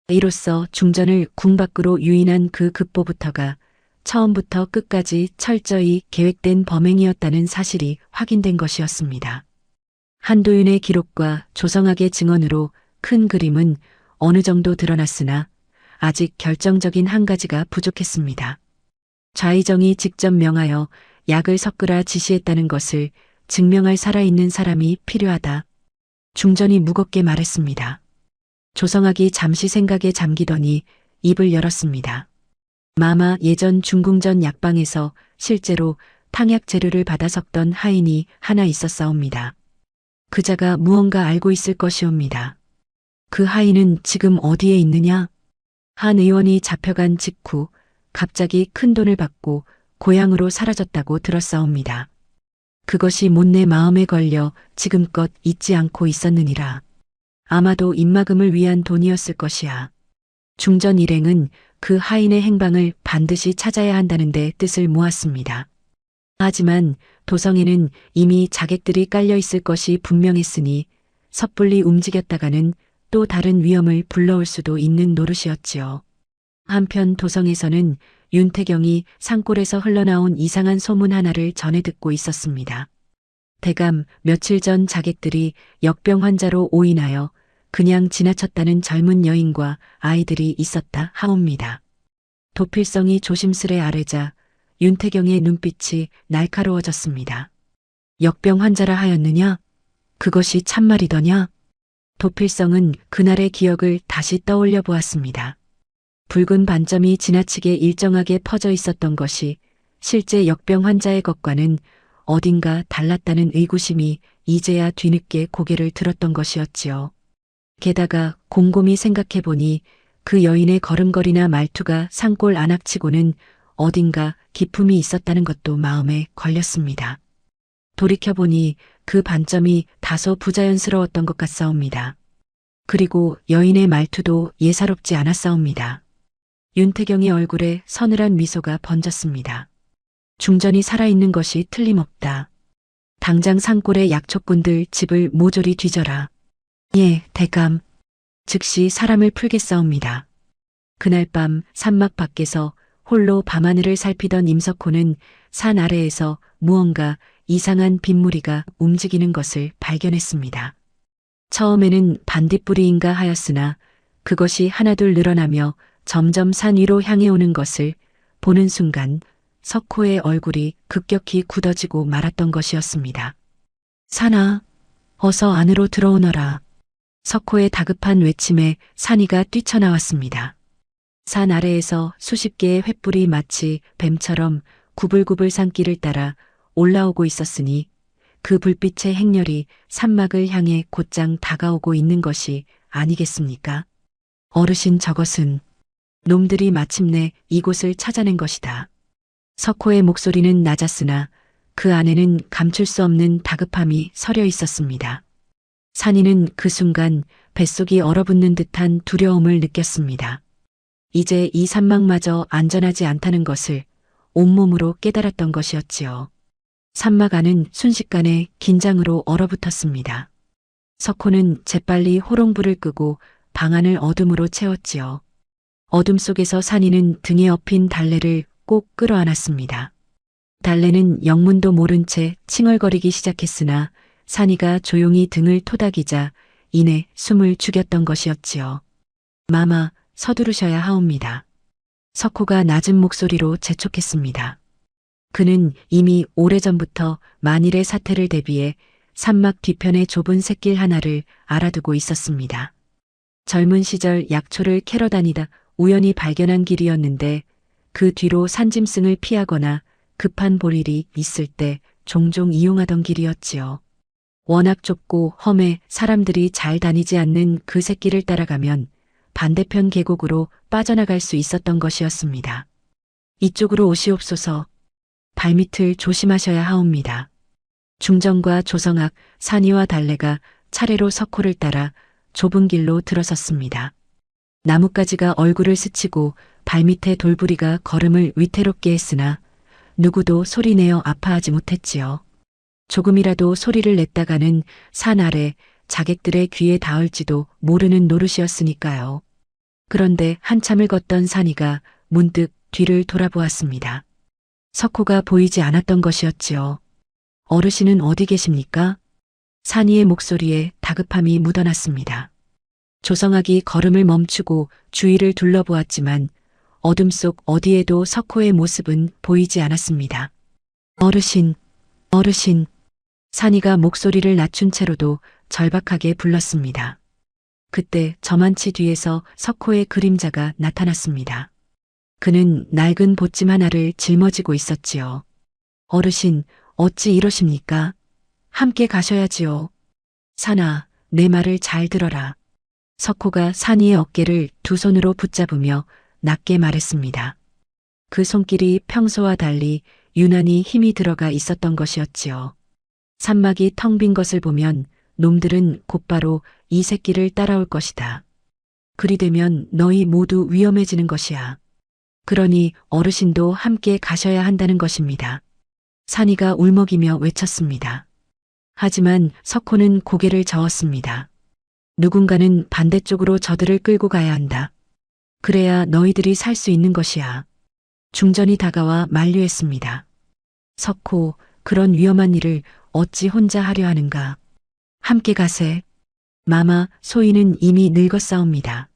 이로써 중전을 궁 밖으로 유인한 그 급보부터가 처음부터 끝까지 철저히 계획된 범행이었다는 사실이 확인된 것이었습니다. 한도윤의 기록과 조성학의 증언으로 큰 그림은 어느 정도 드러났으나 아직 결정적인 한 가지가 부족했습니다. 좌의정이 직접 명하여 약을 섞으라 지시했다는 것을 증명할 살아있는 사람이 필요하다. 중전이 무겁게 말했습니다. 조성학이 잠시 생각에 잠기더니 입을 열었습니다. 마마 예전 중궁전 약방에서 실제로 탕약 재료를 받아 섞던 하인이 하나 있었사옵니다. 그자가 무언가 알고 있을 것이옵니다. 그 하인은 지금 어디에 있느냐? 한 의원이 잡혀간 직후 갑자기 큰 돈을 받고 고향으로 사라졌다고 들었사옵니다. 그것이 못내 마음에 걸려 지금껏 잊지 않고 있었느니라. 아마도 입막음을 위한 돈이었을 것이야. 중전 일행은 그 하인의 행방을 반드시 찾아야 한다는 데 뜻을 모았습니다. 하지만 도성에는 이미 자객들이 깔려 있을 것이 분명했으니 섣불리 움직였다가는 또 다른 위험을 불러올 수도 있는 노릇이었지요. 한편 도성에서는 윤태경이 산골에서 흘러나온 이상한 소문 하나를 전해 듣고 있었습니다. 대감 며칠 전 자객들이 역병 환자로 오인하여 그냥 지나쳤다는 젊은 여인과 아이들이 있었다 하옵니다. 도필성이 조심스레 아뢰자 윤태경의 눈빛이 날카로워졌습니다. 역병 환자라 하였느냐? 그것이 참말이더냐? 도필성은 그날의 기억을 다시 떠올려 보았습니다. 붉은 반점이 지나치게 일정하게 퍼져 있었던 것이 실제 역병 환자의 것과는 어딘가 달랐다는 의구심이 이제야 뒤늦게 고개를 들었던 것이었지요. 게다가 곰곰이 생각해보니 그 여인의 걸음걸이나 말투가 산골 안악치고는 어딘가 기품이 있었다는 것도 마음에 걸렸습니다. 돌이켜보니 그 반점이 다소 부자연스러웠던 것 같사옵니다. 그리고 여인의 말투도 예사롭지 않았사옵니다. 윤태경의 얼굴에 서늘한 미소가 번졌습니다. 중전이 살아있는 것이 틀림없다. 당장 산골의 약초꾼들 집을 모조리 뒤져라. 예, 대감. 즉시 사람을 풀겠사옵니다. 그날 밤 산막 밖에서 홀로 밤하늘을 살피던 임석호는 산 아래에서 무언가 이상한 빗무리가 움직이는 것을 발견했습니다. 처음에는 반딧불이인가 하였으나 그것이 하나둘 늘어나며 점점 산 위로 향해 오는 것을 보는 순간 석호의 얼굴이 급격히 굳어지고 말았던 것이었습니다. 산아, 어서 안으로 들어오너라. 석호의 다급한 외침에 산이가 뛰쳐나왔습니다. 산 아래에서 수십 개의 횃불이 마치 뱀처럼 구불구불 산길을 따라 올라오고 있었으니 그 불빛의 행렬이 산막을 향해 곧장 다가오고 있는 것이 아니겠습니까? 어르신, 저것은 놈들이 마침내 이곳을 찾아낸 것이다. 석호의 목소리는 낮았으나 그 안에는 감출 수 없는 다급함이 서려 있었습니다. 산이는 그 순간 뱃속이 얼어붙는 듯한 두려움을 느꼈습니다. 이제 이 산막마저 안전하지 않다는 것을 온몸으로 깨달았던 것이었지요. 산막 안은 순식간에 긴장으로 얼어붙었습니다. 석호는 재빨리 호롱불을 끄고 방 안을 어둠으로 채웠지요. 어둠 속에서 산이는 등에 업힌 달래를 꼭 끌어안았습니다. 달래는 영문도 모른 채 칭얼거리기 시작했으나 산이가 조용히 등을 토닥이자 이내 숨을 죽였던 것이었지요. 마마, 서두르셔야 하옵니다. 석호가 낮은 목소리로 재촉했습니다. 그는 이미 오래전부터 만일의 사태를 대비해 산막 뒤편의 좁은 샛길 하나를 알아두고 있었습니다. 젊은 시절 약초를 캐러 다니다 우연히 발견한 길이었는데 그 뒤로 산짐승을 피하거나 급한 볼일이 있을 때 종종 이용하던 길이었지요. 워낙 좁고 험해 사람들이 잘 다니지 않는 그 샛길을 따라가면 반대편 계곡으로 빠져나갈 수 있었던 것이었습니다. 이쪽으로 오시옵소서. 발밑을 조심하셔야 하옵니다. 중정과 조성악, 산이와 달래가 차례로 석호를 따라 좁은 길로 들어섰습니다. 나뭇가지가 얼굴을 스치고 발밑에 돌부리가 걸음을 위태롭게 했으나 누구도 소리내어 아파하지 못했지요. 조금이라도 소리를 냈다가는 산 아래 자객들의 귀에 닿을지도 모르는 노릇이었으니까요. 그런데 한참을 걷던 산이가 문득 뒤를 돌아보았습니다. 석호가 보이지 않았던 것이었지요. 어르신은 어디 계십니까? 산이의 목소리에 다급함이 묻어났습니다. 조성학이 걸음을 멈추고 주위를 둘러보았지만 어둠 속 어디에도 석호의 모습은 보이지 않았습니다. 어르신, 어르신. 산이가 목소리를 낮춘 채로도 절박하게 불렀습니다. 그때 저만치 뒤에서 석호의 그림자가 나타났습니다. 그는 낡은 보찜 하나를 짊어지고 있었지요. 어르신, 어찌 이러십니까? 함께 가셔야지요. 산아, 내 말을 잘 들어라. 석호가 산이의 어깨를 두 손으로 붙잡으며 낮게 말했습니다. 그 손길이 평소와 달리 유난히 힘이 들어가 있었던 것이었지요. 산막이 텅 빈 것을 보면 놈들은 곧바로 이 새끼를 따라올 것이다. 그리 되면 너희 모두 위험해지는 것이야. 그러니 어르신도 함께 가셔야 한다는 것입니다. 산이가 울먹이며 외쳤습니다. 하지만 석호는 고개를 저었습니다. 누군가는 반대쪽으로 저들을 끌고 가야 한다. 그래야 너희들이 살 수 있는 것이야. 중전이 다가와 만류했습니다. 석호, 그런 위험한 일을 어찌 혼자 하려 하는가. 함께 가세. 마마, 소희는 이미 늙었사옵니다.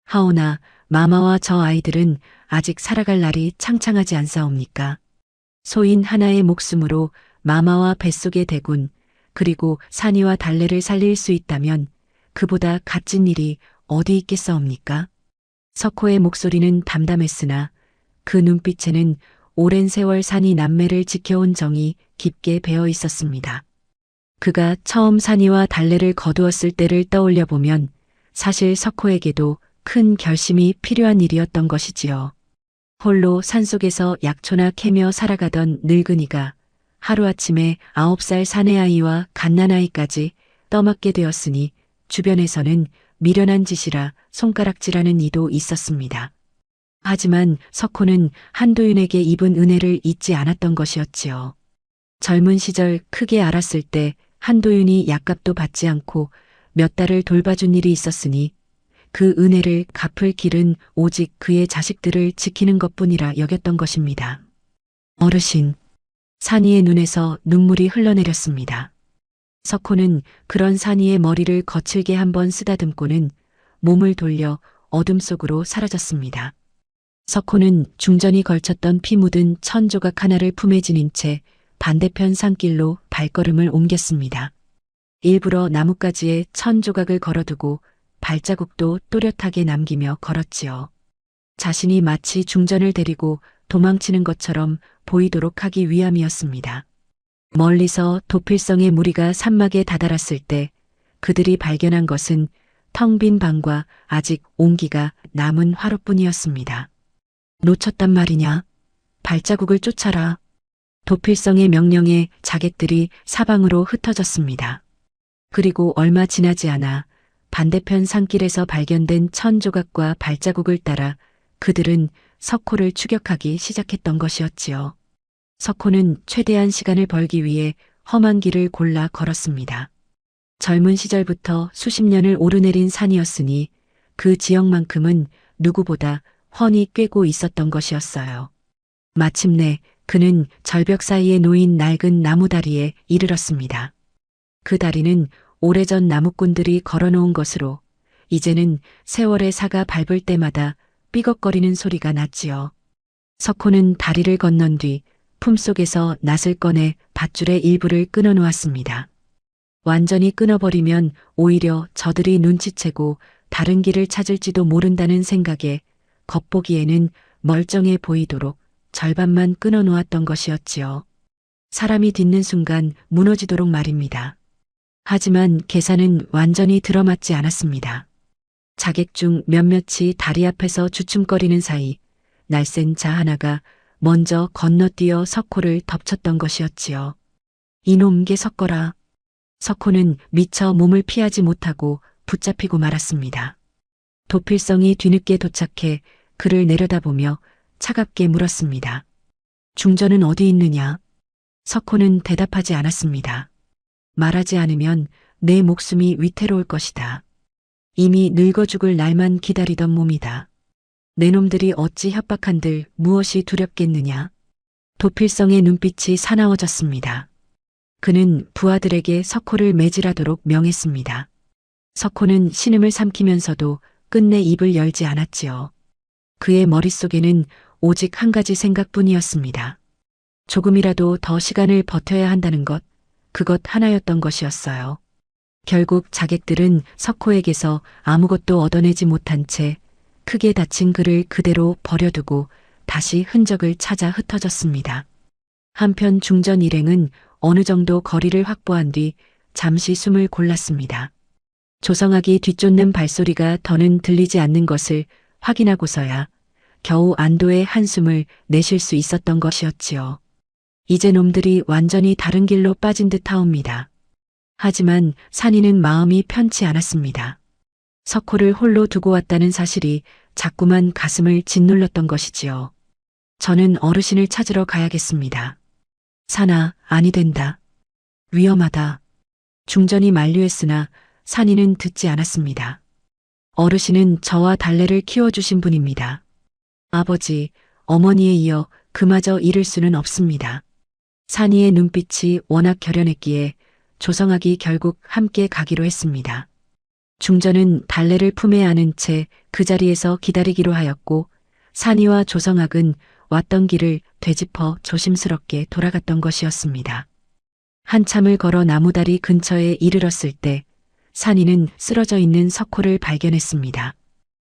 하오나 마마와 저 아이들은 아직 살아갈 날이 창창하지 않사옵니까? 소인 하나의 목숨으로 마마와 뱃속의 대군, 그리고 산이와 달래를 살릴 수 있다면 그보다 값진 일이 어디 있겠사옵니까? 석호의 목소리는 담담했으나 그 눈빛에는 오랜 세월 산이 남매를 지켜온 정이 깊게 배어 있었습니다. 그가 처음 산이와 달래를 거두었을 때를 떠올려 보면 사실 석호에게도 큰 결심이 필요한 일이었던 것이지요. 홀로 산속에서 약초나 캐며 살아가던 늙은이가 하루아침에 9살 사내아이와 갓난아이까지 떠맡게 되었으니 주변에서는 미련한 짓이라 손가락질하는 이도 있었습니다. 하지만 석호는 한도윤에게 입은 은혜를 잊지 않았던 것이었지요. 젊은 시절 크게 알았을 때 한도윤이 약값도 받지 않고 몇 달을 돌봐준 일이 있었으니 그 은혜를 갚을 길은 오직 그의 자식들을 지키는 것뿐이라 여겼던 것입니다. 어르신, 산이의 눈에서 눈물이 흘러내렸습니다. 석호는 그런 산이의 머리를 거칠게 한번 쓰다듬고는 몸을 돌려 어둠 속으로 사라졌습니다. 석호는 중전이 걸쳤던 피 묻은 천조각 하나를 품에 지닌 채 반대편 산길로 발걸음을 옮겼습니다. 일부러 나뭇가지에 천조각을 걸어두고 발자국도 또렷하게 남기며 걸었지요. 자신이 마치 중전을 데리고 도망치는 것처럼 보이도록 하기 위함이었습니다. 멀리서 도필성의 무리가 산막에 다다랐을 때 그들이 발견한 것은 텅 빈 방과 아직 온기가 남은 화로뿐이었습니다. 놓쳤단 말이냐? 발자국을 쫓아라. 도필성의 명령에 자객들이 사방으로 흩어졌습니다. 그리고 얼마 지나지 않아 반대편 산길에서 발견된 천조각과 발자국을 따라 그들은 석호를 추격하기 시작했던 것이었지요. 석호는 최대한 시간을 벌기 위해 험한 길을 골라 걸었습니다. 젊은 시절부터 수십 년을 오르내린 산이었으니 그 지역만큼은 누구보다 훤히 꿰고 있었던 것이었어요. 마침내 그는 절벽 사이에 놓인 낡은 나무 다리에 이르렀습니다. 그 다리는 오래전 나무꾼들이 걸어놓은 것으로 이제는 세월의 사가 밟을 때마다 삐걱거리는 소리가 났지요. 석호는 다리를 건넌 뒤 품속에서 낫을 꺼내 밧줄의 일부를 끊어 놓았습니다. 완전히 끊어버리면 오히려 저들이 눈치채고 다른 길을 찾을지도 모른다는 생각에 겉보기에는 멀쩡해 보이도록 절반만 끊어 놓았던 것이었지요. 사람이 딛는 순간 무너지도록 말입니다. 하지만 계산은 완전히 들어맞지 않았습니다. 자객 중 몇몇이 다리 앞에서 주춤거리는 사이 날쌘 자 하나가 먼저 건너뛰어 석호를 덮쳤던 것이었지요. 이놈 개 석거라. 석호는 미처 몸을 피하지 못하고 붙잡히고 말았습니다. 도필성이 뒤늦게 도착해 그를 내려다보며 차갑게 물었습니다. 중전은 어디 있느냐? 석호는 대답하지 않았습니다. 말하지 않으면 내 목숨이 위태로울 것이다. 이미 늙어 죽을 날만 기다리던 몸이다. 내 놈들이 어찌 협박한들 무엇이 두렵겠느냐? 도필성의 눈빛이 사나워졌습니다. 그는 부하들에게 석호를 매질하도록 명했습니다. 석호는 신음을 삼키면서도 끝내 입을 열지 않았지요. 그의 머릿속에는 오직 한 가지 생각뿐이었습니다. 조금이라도 더 시간을 버텨야 한다는 것, 그것 하나였던 것이었어요. 결국 자객들은 석호에게서 아무것도 얻어내지 못한 채 크게 다친 그를 그대로 버려두고 다시 흔적을 찾아 흩어졌습니다. 한편 중전 일행은 어느 정도 거리를 확보한 뒤 잠시 숨을 골랐습니다. 조성학이 뒤쫓는 발소리가 더는 들리지 않는 것을 확인하고서야 겨우 안도의 한숨을 내쉴 수 있었던 것이었지요. 이제 놈들이 완전히 다른 길로 빠진 듯하옵니다. 하지만 산이는 마음이 편치 않았습니다. 석호를 홀로 두고 왔다는 사실이 자꾸만 가슴을 짓눌렀던 것이지요. 저는 어르신을 찾으러 가야겠습니다. 산아, 아니 된다. 위험하다. 중전이 만류했으나 산이는 듣지 않았습니다. 어르신은 저와 달래를 키워주신 분입니다. 아버지, 어머니에 이어 그마저 잃을 수는 없습니다. 산이의 눈빛이 워낙 결연했기에 조성학이 결국 함께 가기로 했습니다. 중전은 달래를 품에 안은 채 그 자리에서 기다리기로 하였고 산이와 조성학은 왔던 길을 되짚어 조심스럽게 돌아갔던 것이었습니다. 한참을 걸어 나무다리 근처에 이르렀을 때 산이는 쓰러져 있는 석호를 발견했습니다.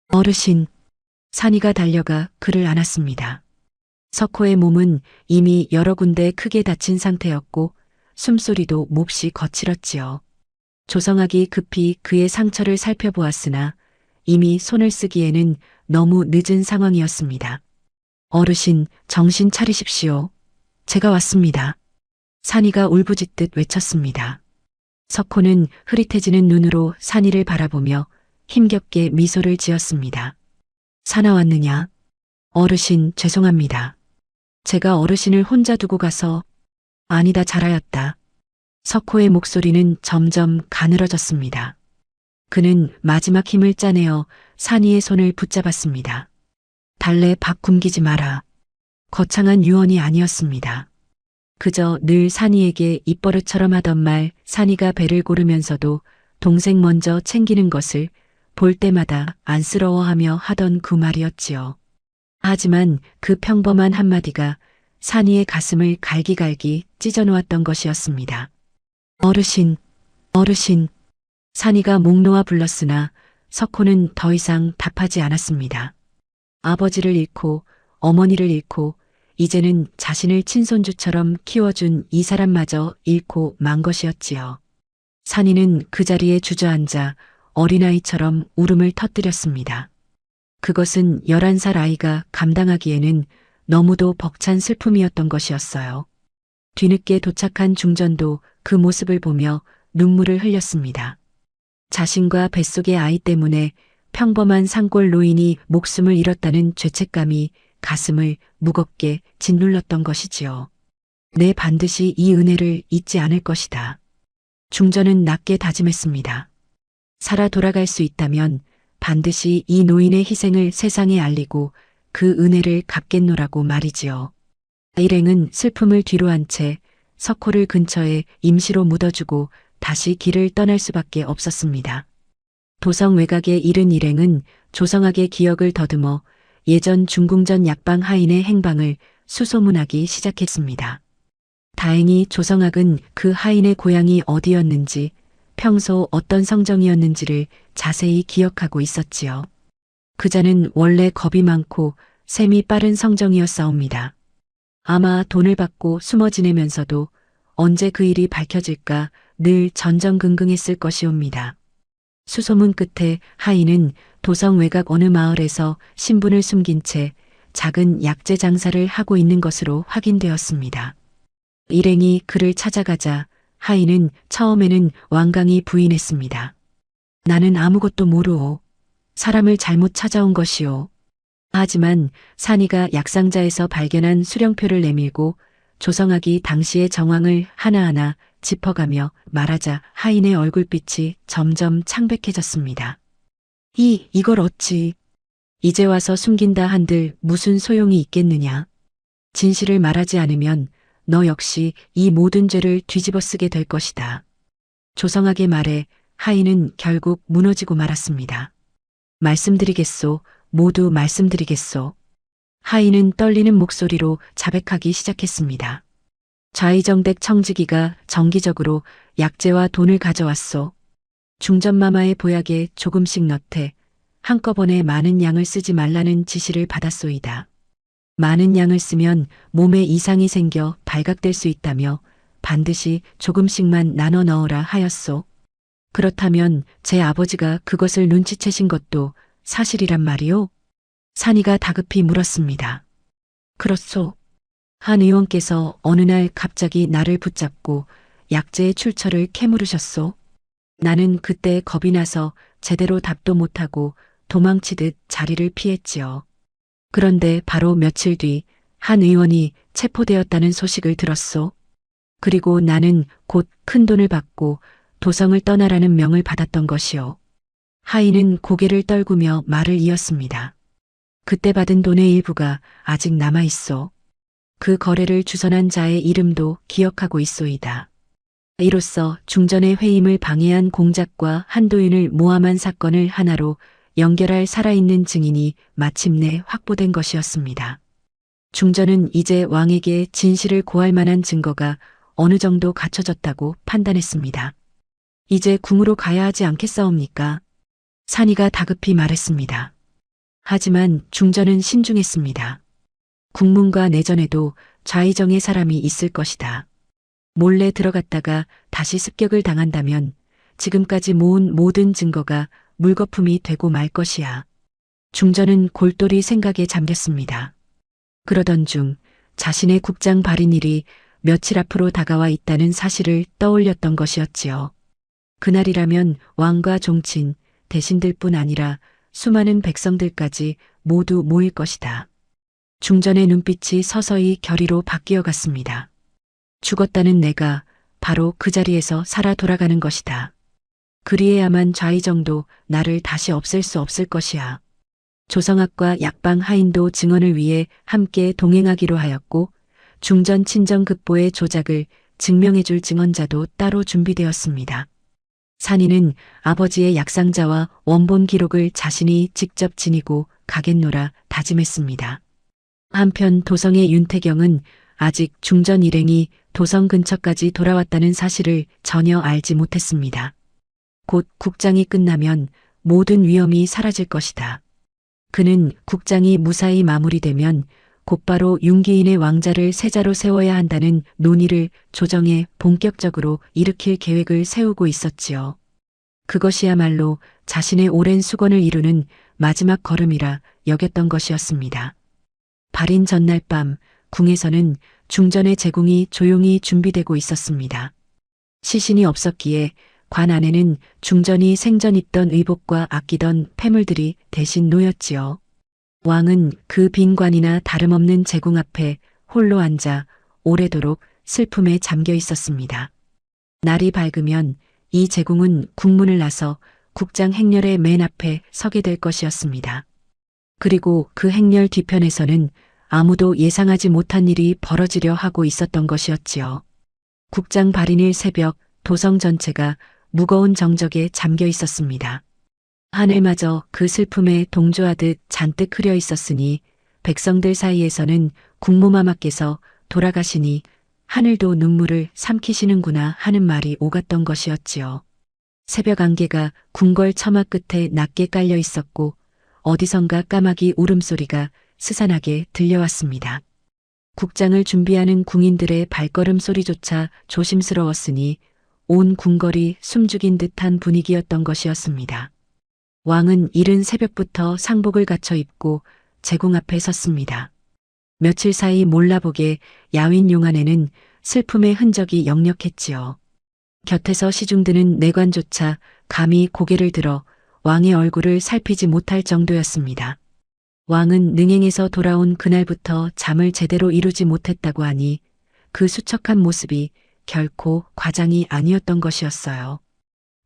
어르신, 산이가 달려가 그를 안았습니다. 석호의 몸은 이미 여러 군데 크게 다친 상태였고 숨소리도 몹시 거칠었지요. 조성학이 급히 그의 상처를 살펴보았으나 이미 손을 쓰기에는 너무 늦은 상황이었습니다. 어르신, 정신 차리십시오. 제가 왔습니다. 산이가 울부짖듯 외쳤습니다. 석호는 흐릿해지는 눈으로 산이를 바라보며 힘겹게 미소를 지었습니다. 사나 왔느냐? 어르신, 죄송합니다. 제가 어르신을 혼자 두고 가서. 아니다, 잘하였다. 석호의 목소리는 점점 가늘어졌습니다. 그는 마지막 힘을 짜내어 산이의 손을 붙잡았습니다. 달래 밥 굶기지 마라. 거창한 유언이 아니었습니다. 그저 늘 산이에게 입버릇처럼 하던 말, 산이가 배를 고르면서도 동생 먼저 챙기는 것을 볼 때마다 안쓰러워하며 하던 그 말이었지요. 하지만 그 평범한 한마디가 산이의 가슴을 갈기갈기 찢어놓았던 것이었습니다. 어르신, 어르신. 산이가 목 놓아 불렀으나 석호는 더 이상 답하지 않았습니다. 아버지를 잃고 어머니를 잃고 이제는 자신을 친손주처럼 키워준 이 사람마저 잃고 만 것이었지요. 산이는 그 자리에 주저앉아 어린아이처럼 울음을 터뜨렸습니다. 그것은 11살 아이가 감당하기에는 너무도 벅찬 슬픔이었던 것이었어요. 뒤늦게 도착한 중전도 그 모습을 보며 눈물을 흘렸습니다. 자신과 뱃속의 아이 때문에 평범한 산골 노인이 목숨을 잃었다는 죄책감이 가슴을 무겁게 짓눌렀던 것이지요. 내 반드시 이 은혜를 잊지 않을 것이다. 중전은 낮게 다짐했습니다. 살아 돌아갈 수 있다면 반드시 이 노인의 희생을 세상에 알리고 그 은혜를 갚겠노라고 말이지요. 일행은 슬픔을 뒤로한 채 석호를 근처에 임시로 묻어주고 다시 길을 떠날 수밖에 없었습니다. 도성 외곽에 이른 일행은 조성학의 기억을 더듬어 예전 중궁전 약방 하인의 행방을 수소문하기 시작했습니다. 다행히 조성학은 그 하인의 고향이 어디였는지, 평소 어떤 성정이었는지를 자세히 기억하고 있었지요. 그자는 원래 겁이 많고 셈이 빠른 성정이었사옵니다. 아마 돈을 받고 숨어 지내면서도 언제 그 일이 밝혀질까 늘 전전긍긍했을 것이옵니다. 수소문 끝에 하인은 도성 외곽 어느 마을에서 신분을 숨긴 채 작은 약재 장사를 하고 있는 것으로 확인되었습니다. 일행이 그를 찾아가자 하인은 처음에는 완강히 부인했습니다. 나는 아무것도 모르오. 사람을 잘못 찾아온 것이오. 하지만 산이가 약상자에서 발견한 수령표를 내밀고 조성학이 당시의 정황을 하나하나 짚어가며 말하자 하인의 얼굴빛이 점점 창백해졌습니다. 이걸 어찌. 이제 와서 숨긴다 한들 무슨 소용이 있겠느냐. 진실을 말하지 않으면 너 역시 이 모든 죄를 뒤집어 쓰게 될 것이다. 조성학의 말에 하인은 결국 무너지고 말았습니다. 말씀드리겠소. 모두 말씀드리겠소. 하인은 떨리는 목소리로 자백하기 시작했습니다. 좌이정댁 청지기가 정기적으로 약재와 돈을 가져왔소. 중전마마의 보약에 조금씩 넣되 한꺼번에 많은 양을 쓰지 말라는 지시를 받았소이다. 많은 양을 쓰면 몸에 이상이 생겨 발각될 수 있다며 반드시 조금씩만 나눠 넣으라 하였소. 그렇다면 제 아버지가 그것을 눈치채신 것도 사실이란 말이오? 산이가 다급히 물었습니다. 그렇소. 한 의원께서 어느 날 갑자기 나를 붙잡고 약재의 출처를 캐물으셨소. 나는 그때 겁이 나서 제대로 답도 못하고 도망치듯 자리를 피했지요. 그런데 바로 며칠 뒤 한 의원이 체포되었다는 소식을 들었소. 그리고 나는 곧 큰돈을 받고 도성을 떠나라는 명을 받았던 것이요. 하인은 고개를 떨구며 말을 이었습니다. 그때 받은 돈의 일부가 아직 남아있소. 그 거래를 주선한 자의 이름도 기억하고 있소이다. 이로써 중전의 회임을 방해한 공작과 한도인을 모함한 사건을 하나로 연결할 살아있는 증인이 마침내 확보된 것이었습니다. 중전은 이제 왕에게 진실을 고할 만한 증거가 어느 정도 갖춰졌다고 판단했습니다. 이제 궁으로 가야 하지 않겠사옵니까? 산이가 다급히 말했습니다. 하지만 중전은 신중했습니다. 국문과 내전에도 좌의정의 사람이 있을 것이다. 몰래 들어갔다가 다시 습격을 당한다면 지금까지 모은 모든 증거가 물거품이 되고 말 것이야. 중전은 골똘히 생각에 잠겼습니다. 그러던 중 자신의 국장 발인일이 며칠 앞으로 다가와 있다는 사실을 떠올렸던 것이었지요. 그날이라면 왕과 종친, 대신들뿐 아니라 수많은 백성들까지 모두 모일 것이다. 중전의 눈빛이 서서히 결의로 바뀌어 갔습니다. 죽었다는 내가 바로 그 자리에서 살아 돌아가는 것이다. 그리해야만 좌의정도 나를 다시 없앨 수 없을 것이야. 조성학과 약방 하인도 증언을 위해 함께 동행하기로 하였고 중전 친정급보의 조작을 증명해줄 증언자도 따로 준비되었습니다. 산이는 아버지의 약상자와 원본 기록을 자신이 직접 지니고 가겠노라 다짐했습니다. 한편 도성의 윤태경은 아직 중전 일행이 도성 근처까지 돌아왔다는 사실을 전혀 알지 못했습니다. 곧 국장이 끝나면 모든 위험이 사라질 것이다. 그는 국장이 무사히 마무리되면 곧바로 윤기인의 왕자를 세자로 세워야 한다는 논의를 조정해 본격적으로 일으킬 계획을 세우고 있었지요. 그것이야말로 자신의 오랜 수건을 이루는 마지막 걸음이라 여겼던 것이었습니다. 발인 전날 밤 궁에서는 중전의 제궁이 조용히 준비되고 있었습니다. 시신이 없었기에 관 안에는 중전이 생전 입던 의복과 아끼던 폐물들이 대신 놓였지요. 왕은 그 빈 관이나 다름없는 제궁 앞에 홀로 앉아 오래도록 슬픔에 잠겨 있었습니다. 날이 밝으면 이 제궁은 국문을 나서 국장 행렬의 맨 앞에 서게 될 것이었습니다. 그리고 그 행렬 뒤편에서는 아무도 예상하지 못한 일이 벌어지려 하고 있었던 것이었지요. 국장 발인일 새벽 도성 전체가 무거운 정적에 잠겨 있었습니다. 하늘마저 그 슬픔에 동조하듯 잔뜩 흐려 있었으니 백성들 사이에서는 국무마마께서 돌아가시니 하늘도 눈물을 삼키시는구나 하는 말이 오갔던 것이었지요. 새벽 안개가 궁궐 처마 끝에 낮게 깔려 있었고 어디선가 까마귀 울음소리가 스산하게 들려왔습니다. 국장을 준비하는 궁인들의 발걸음 소리조차 조심스러웠으니 온 궁궐이 숨죽인 듯한 분위기였던 것이었습니다. 왕은 이른 새벽부터 상복을 갖춰 입고 제궁 앞에 섰습니다. 며칠 사이 몰라보게 야윈 용안에는 슬픔의 흔적이 역력했지요. 곁에서 시중드는 내관조차 감히 고개를 들어 왕의 얼굴을 살피지 못할 정도였습니다. 왕은 능행에서 돌아온 그날부터 잠을 제대로 이루지 못했다고 하니 그 수척한 모습이 결코 과장이 아니었던 것이었어요.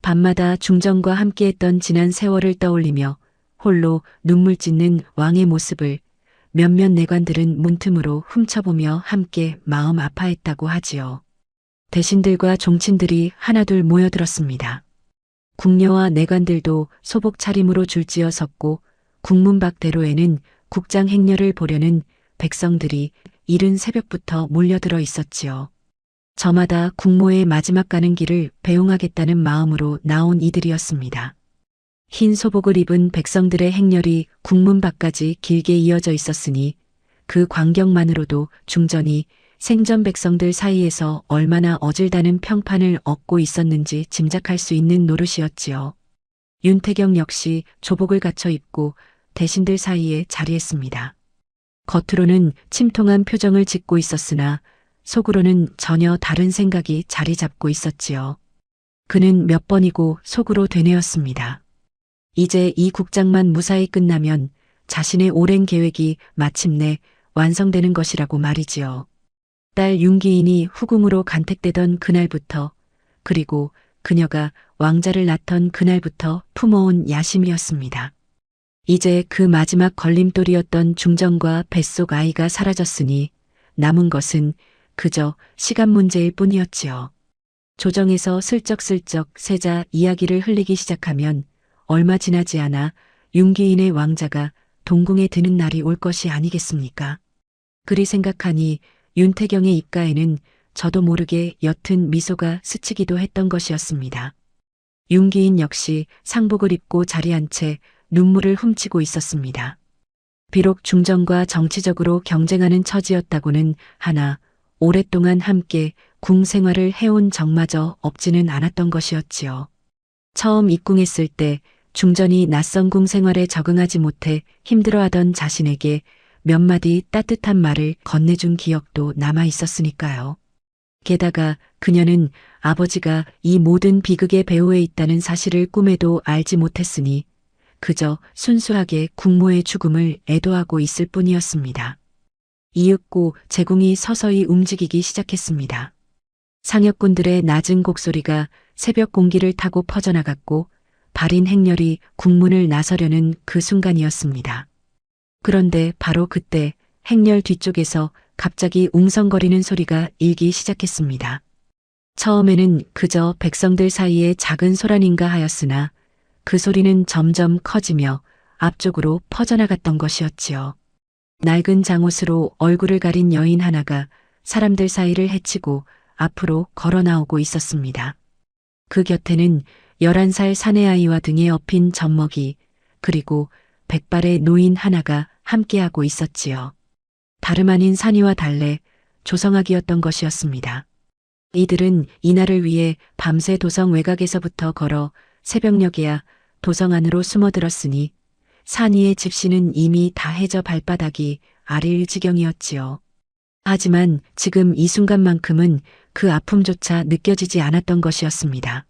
밤마다 중전과 함께했던 지난 세월을 떠올리며 홀로 눈물 찢는 왕의 모습을 몇몇 내관들은 문틈으로 훔쳐보며 함께 마음 아파했다고 하지요. 대신들과 종친들이 하나둘 모여들었습니다. 궁녀와 내관들도 소복 차림으로 줄지어 섰고 국문 밖대로에는 국장 행렬을 보려는 백성들이 이른 새벽부터 몰려들어 있었지요. 저마다 국모의 마지막 가는 길을 배웅하겠다는 마음으로 나온 이들이었습니다. 흰 소복을 입은 백성들의 행렬이 국문 밖까지 길게 이어져 있었으니 그 광경만으로도 중전이 생전 백성들 사이에서 얼마나 어질다는 평판을 얻고 있었는지 짐작할 수 있는 노릇이었지요. 윤태경 역시 조복을 갖춰 입고 대신들 사이에 자리했습니다. 겉으로는 침통한 표정을 짓고 있었으나 속으로는 전혀 다른 생각이 자리 잡고 있었지요. 그는 몇 번이고 속으로 되뇌었습니다. 이제 이 국장만 무사히 끝나면 자신의 오랜 계획이 마침내 완성되는 것이라고 말이지요. 딸 윤기인이 후궁으로 간택되던 그날부터 그리고 그녀가 왕자를 낳던 그날부터 품어온 야심이었습니다. 이제 그 마지막 걸림돌이었던 중전과 뱃속 아이가 사라졌으니 남은 것은 그저 시간 문제일 뿐이었지요. 조정에서 슬쩍슬쩍 세자 이야기를 흘리기 시작하면 얼마 지나지 않아 윤기인의 왕자가 동궁에 드는 날이 올 것이 아니겠습니까? 그리 생각하니 윤태경의 입가에는 저도 모르게 옅은 미소가 스치기도 했던 것이었습니다. 윤기인 역시 상복을 입고 자리한 채 눈물을 훔치고 있었습니다. 비록 중정과 정치적으로 경쟁하는 처지였다고는 하나 오랫동안 함께 궁 생활을 해온 적마저 없지는 않았던 것이었지요. 처음 입궁했을 때 중전이 낯선 궁 생활에 적응하지 못해 힘들어하던 자신에게 몇 마디 따뜻한 말을 건네준 기억도 남아 있었으니까요. 게다가 그녀는 아버지가 이 모든 비극의 배후에 있다는 사실을 꿈에도 알지 못했으니 그저 순수하게 국모의 죽음을 애도하고 있을 뿐이었습니다. 이윽고 제궁이 서서히 움직이기 시작했습니다. 상역군들의 낮은 곡소리가 새벽 공기를 타고 퍼져나갔고 발인 행렬이 국문을 나서려는 그 순간이었습니다. 그런데 바로 그때 행렬 뒤쪽에서 갑자기 웅성거리는 소리가 일기 시작했습니다. 처음에는 그저 백성들 사이의 작은 소란인가 하였으나 그 소리는 점점 커지며 앞쪽으로 퍼져나갔던 것이었지요. 낡은 장옷으로 얼굴을 가린 여인 하나가 사람들 사이를 헤치고 앞으로 걸어 나오고 있었습니다. 그 곁에는 11살 사내아이와 등에 업힌 젖먹이 그리고 백발의 노인 하나가 함께하고 있었지요. 다름 아닌 산이와 달래 조성학이었던 것이었습니다. 이들은 이날을 위해 밤새 도성 외곽에서부터 걸어 새벽녘에야 도성 안으로 숨어들었으니 산이의 집시는 이미 다 해져 발바닥이 아릴 지경이었지요. 하지만 지금 이 순간만큼은 그 아픔조차 느껴지지 않았던 것이었습니다.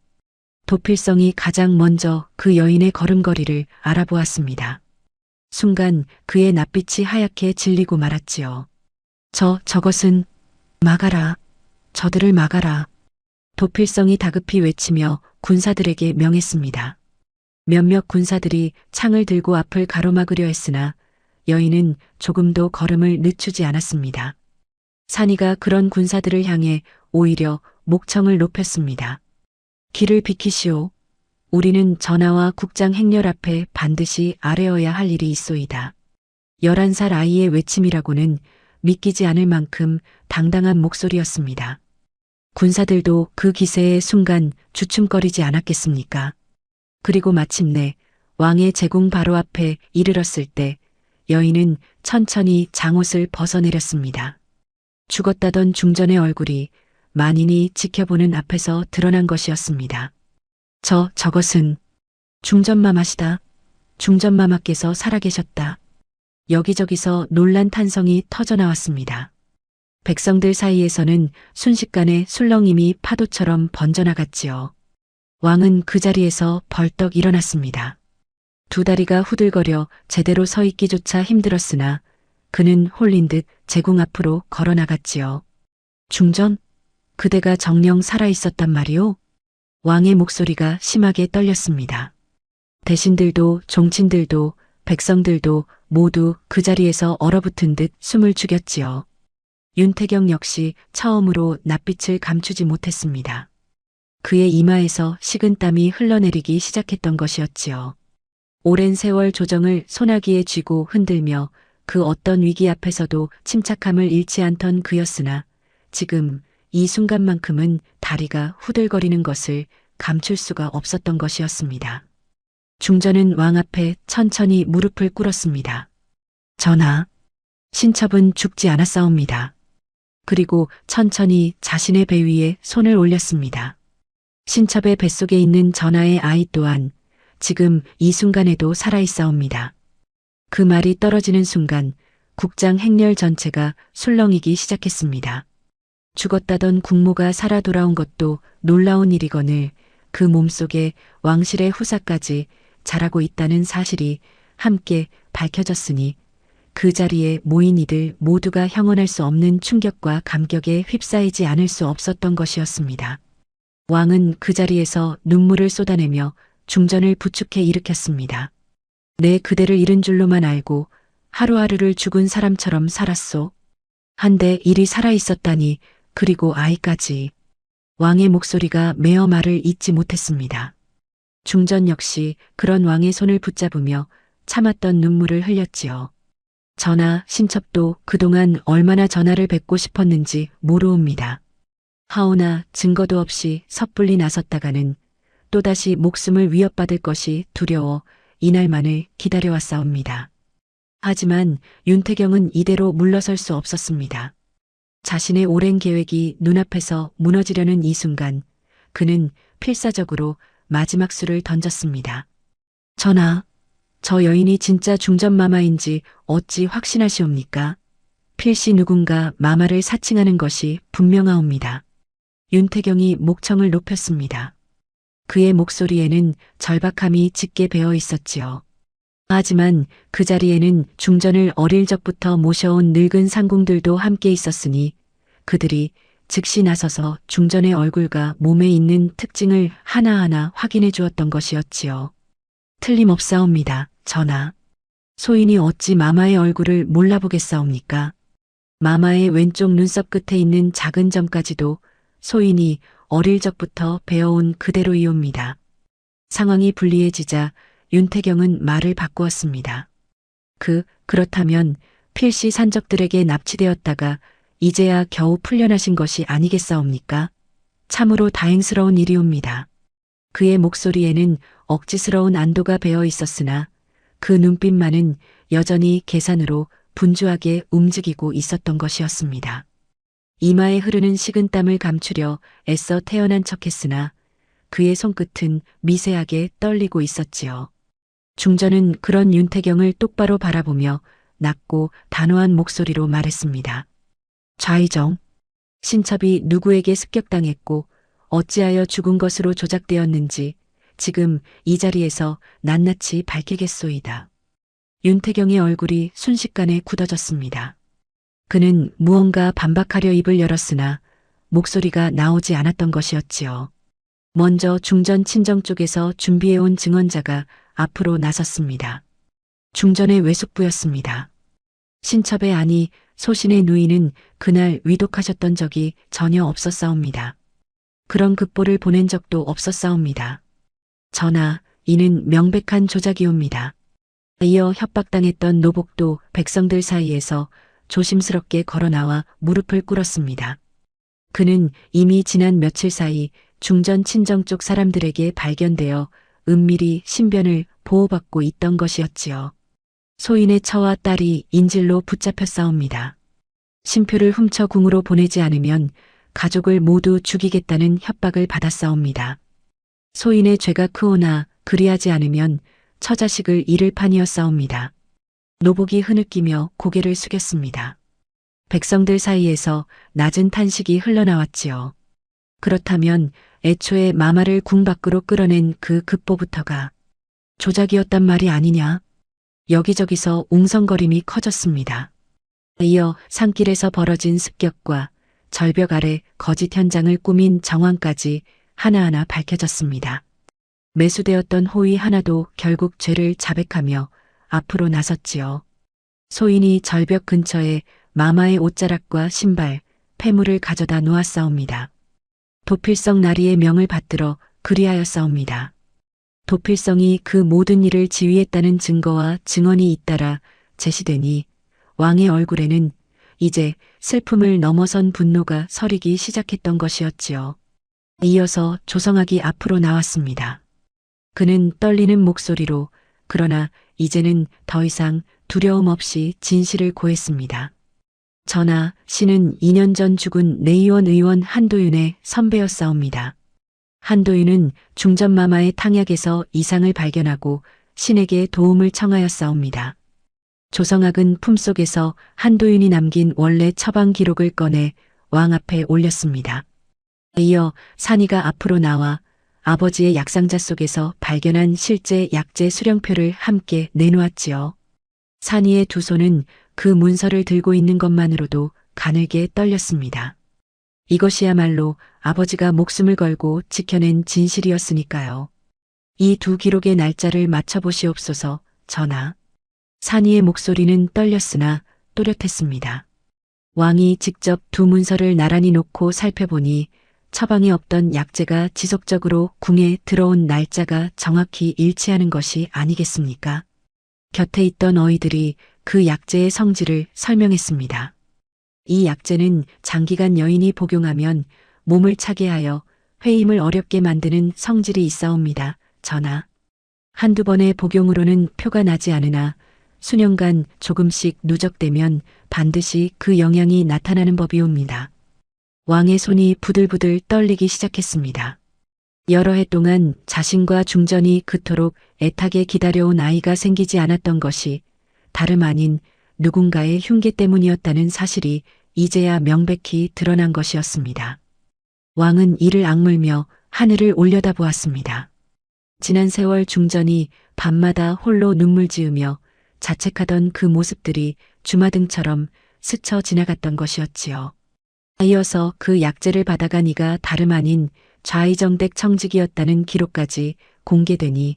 도필성이 가장 먼저 그 여인의 걸음걸이를 알아보았습니다. 순간 그의 낯빛이 하얗게 질리고 말았지요. 저것은 막아라. 저들을 막아라. 도필성이 다급히 외치며 군사들에게 명했습니다. 몇몇 군사들이 창을 들고 앞을 가로막으려 했으나 여인은 조금도 걸음을 늦추지 않았습니다. 산이가 그런 군사들을 향해 오히려 목청을 높였습니다. 길을 비키시오. 우리는 전하와 국장 행렬 앞에 반드시 아뢰어야 할 일이 있소이다. 11살 아이의 외침이라고는 믿기지 않을 만큼 당당한 목소리였습니다. 군사들도 그 기세에 순간 주춤거리지 않았겠습니까? 그리고 마침내 왕의 제궁 바로 앞에 이르렀을 때 여인은 천천히 장옷을 벗어내렸습니다. 죽었다던 중전의 얼굴이 만인이 지켜보는 앞에서 드러난 것이었습니다. 저것은 중전마마시다. 중전마마께서 살아계셨다. 여기저기서 놀란 탄성이 터져나왔습니다. 백성들 사이에서는 순식간에 술렁임이 파도처럼 번져나갔지요. 왕은 그 자리에서 벌떡 일어났습니다. 두 다리가 후들거려 제대로 서 있기조차 힘들었으나 그는 홀린 듯 제궁 앞으로 걸어 나갔지요. 중전? 그대가 정녕 살아있었단 말이오? 왕의 목소리가 심하게 떨렸습니다. 대신들도 종친들도 백성들도 모두 그 자리에서 얼어붙은 듯 숨을 죽였지요. 윤태경 역시 처음으로 낯빛을 감추지 못했습니다. 그의 이마에서 식은땀이 흘러내리기 시작했던 것이었지요. 오랜 세월 조정을 소나기에 쥐고 흔들며 그 어떤 위기 앞에서도 침착함을 잃지 않던 그였으나 지금 이 순간만큼은 다리가 후들거리는 것을 감출 수가 없었던 것이었습니다. 중전은 왕 앞에 천천히 무릎을 꿇었습니다. 전하, 신첩은 죽지 않았사옵니다. 그리고 천천히 자신의 배 위에 손을 올렸습니다. 신첩의 뱃속에 있는 전하의 아이 또한 지금 이 순간에도 살아있사옵니다. 그 말이 떨어지는 순간 국장 행렬 전체가 술렁이기 시작했습니다. 죽었다던 국모가 살아 돌아온 것도 놀라운 일이거늘 그 몸속에 왕실의 후사까지 자라고 있다는 사실이 함께 밝혀졌으니 그 자리에 모인 이들 모두가 형언할 수 없는 충격과 감격에 휩싸이지 않을 수 없었던 것이었습니다. 왕은 그 자리에서 눈물을 쏟아내며 중전을 부축해 일으켰습니다. 내 그대를 잃은 줄로만 알고 하루하루를 죽은 사람처럼 살았소. 한데 일이 살아있었다니 그리고 아이까지. 왕의 목소리가 메어 말을 잇지 못했습니다. 중전 역시 그런 왕의 손을 붙잡으며 참았던 눈물을 흘렸지요. 전하, 신첩도 그동안 얼마나 전하를 뵙고 싶었는지 모르옵니다. 하오나 증거도 없이 섣불리 나섰다가는 또다시 목숨을 위협받을 것이 두려워 이날만을 기다려왔사옵니다. 하지만 윤태경은 이대로 물러설 수 없었습니다. 자신의 오랜 계획이 눈앞에서 무너지려는 이 순간 그는 필사적으로 마지막 수를 던졌습니다. 전하, 저 여인이 진짜 중전마마인지 어찌 확신하시옵니까? 필시 누군가 마마를 사칭하는 것이 분명하옵니다. 윤태경이 목청을 높였습니다. 그의 목소리에는 절박함이 짙게 배어 있었지요. 하지만 그 자리에는 중전을 어릴 적부터 모셔온 늙은 상궁들도 함께 있었으니 그들이 즉시 나서서 중전의 얼굴과 몸에 있는 특징을 하나하나 확인해 주었던 것이었지요. 틀림없사옵니다, 전하. 소인이 어찌 마마의 얼굴을 몰라보겠사옵니까? 마마의 왼쪽 눈썹 끝에 있는 작은 점까지도 소인이 어릴 적부터 배워온 그대로이옵니다. 상황이 불리해지자 윤태경은 말을 바꾸었습니다. 그렇다면 필시 산적들에게 납치되었다가 이제야 겨우 풀려나신 것이 아니겠사옵니까? 참으로 다행스러운 일이옵니다. 그의 목소리에는 억지스러운 안도가 배어 있었으나 그 눈빛만은 여전히 계산으로 분주하게 움직이고 있었던 것이었습니다. 이마에 흐르는 식은땀을 감추려 애써 태어난 척했으나 그의 손끝은 미세하게 떨리고 있었지요. 중전은 그런 윤태경을 똑바로 바라보며 낮고 단호한 목소리로 말했습니다. 좌의정, 신첩이 누구에게 습격당했고 어찌하여 죽은 것으로 조작되었는지 지금 이 자리에서 낱낱이 밝히겠소이다. 윤태경의 얼굴이 순식간에 굳어졌습니다. 그는 무언가 반박하려 입을 열었으나 목소리가 나오지 않았던 것이었지요. 먼저 중전 친정 쪽에서 준비해온 증언자가 앞으로 나섰습니다. 중전의 외숙부였습니다. 신첩의 아니 소신의 누이는 그날 위독하셨던 적이 전혀 없었사옵니다. 그런 급보를 보낸 적도 없었사옵니다. 전하, 이는 명백한 조작이옵니다. 이어 협박당했던 노복도 백성들 사이에서 조심스럽게 걸어나와 무릎을 꿇었습니다. 그는 이미 지난 며칠 사이 중전 친정 쪽 사람들에게 발견되어 은밀히 신변을 보호받고 있던 것이었지요. 소인의 처와 딸이 인질로 붙잡혔사옵니다. 신표를 훔쳐 궁으로 보내지 않으면 가족을 모두 죽이겠다는 협박을 받았사옵니다. 소인의 죄가 크오나 그리하지 않으면 처자식을 잃을 판이었사옵니다. 노복이 흐느끼며 고개를 숙였습니다. 백성들 사이에서 낮은 탄식이 흘러나왔지요. 그렇다면 애초에 마마를 궁 밖으로 끌어낸 그 급보부터가 조작이었단 말이 아니냐? 여기저기서 웅성거림이 커졌습니다. 이어 산길에서 벌어진 습격과 절벽 아래 거짓 현장을 꾸민 정황까지 하나하나 밝혀졌습니다. 매수되었던 호의 하나도 결국 죄를 자백하며 앞으로 나섰지요. 소인이 절벽 근처에 마마의 옷자락과 신발, 폐물을 가져다 놓았사옵니다. 도필성 나리의 명을 받들어 그리하였사옵니다. 도필성이 그 모든 일을 지휘했다는 증거와 증언이 잇따라 제시되니 왕의 얼굴에는 이제 슬픔을 넘어선 분노가 서리기 시작했던 것이었지요. 이어서 조성학이 앞으로 나왔습니다. 그는 떨리는 목소리로 그러나 이제는 더 이상 두려움 없이 진실을 고했습니다. 전하, 신은 2년 전 죽은 내의원 의원 한도윤의 선배였사옵니다. 한도윤은 중전마마의 탕약에서 이상을 발견하고 신에게 도움을 청하였사옵니다. 조성학은 품속에서 한도윤이 남긴 원래 처방 기록을 꺼내 왕 앞에 올렸습니다. 이어 산이가 앞으로 나와 아버지의 약상자 속에서 발견한 실제 약재 수령표를 함께 내놓았지요. 산이의 두 손은 그 문서를 들고 있는 것만으로도 가늘게 떨렸습니다. 이것이야말로 아버지가 목숨을 걸고 지켜낸 진실이었으니까요. 이 두 기록의 날짜를 맞춰보시옵소서, 전하. 산이의 목소리는 떨렸으나 또렷했습니다. 왕이 직접 두 문서를 나란히 놓고 살펴보니 처방이 없던 약재가 지속적으로 궁에 들어온 날짜가 정확히 일치하는 것이 아니겠습니까? 곁에 있던 어이들이 그 약재의 성질을 설명했습니다. 이 약재는 장기간 여인이 복용하면 몸을 차게 하여 회임을 어렵게 만드는 성질이 있사옵니다, 전하. 한두 번의 복용으로는 표가 나지 않으나 수년간 조금씩 누적되면 반드시 그 영향이 나타나는 법이옵니다. 왕의 손이 부들부들 떨리기 시작했습니다. 여러 해 동안 자신과 중전이 그토록 애타게 기다려온 아이가 생기지 않았던 것이 다름 아닌 누군가의 흉계 때문이었다는 사실이 이제야 명백히 드러난 것이었습니다. 왕은 이를 악물며 하늘을 올려다보았습니다. 지난 세월 중전이 밤마다 홀로 눈물 지으며 자책하던 그 모습들이 주마등처럼 스쳐 지나갔던 것이었지요. 이어서 그 약재를 받아간 이가 다름 아닌 좌의정댁 청직이었다는 기록까지 공개되니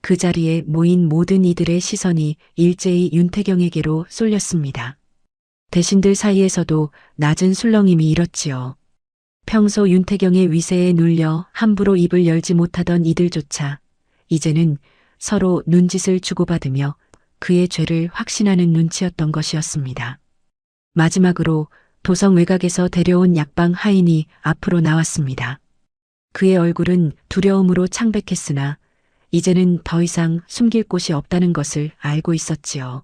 그 자리에 모인 모든 이들의 시선이 일제히 윤태경에게로 쏠렸습니다. 대신들 사이에서도 낮은 술렁임이 일었지요. 평소 윤태경의 위세에 눌려 함부로 입을 열지 못하던 이들조차 이제는 서로 눈짓을 주고받으며 그의 죄를 확신하는 눈치였던 것이었습니다. 마지막으로 도성 외곽에서 데려온 약방 하인이 앞으로 나왔습니다. 그의 얼굴은 두려움으로 창백했으나 이제는 더 이상 숨길 곳이 없다는 것을 알고 있었지요.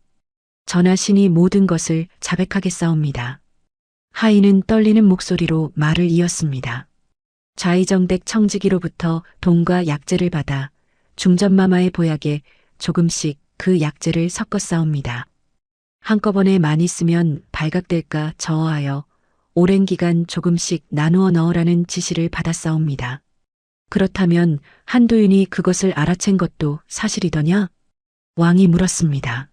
전하신이 모든 것을 자백하게 싸웁니다. 하인은 떨리는 목소리로 말을 이었습니다. 좌의정댁 청지기로부터 돈과 약재를 받아 중전마마의 보약에 조금씩 그 약재를 섞어 싸웁니다. 한꺼번에 많이 쓰면 발각될까 저어하여 오랜 기간 조금씩 나누어 넣으라는 지시를 받았사옵니다. 그렇다면 한도윤이 그것을 알아챈 것도 사실이더냐? 왕이 물었습니다.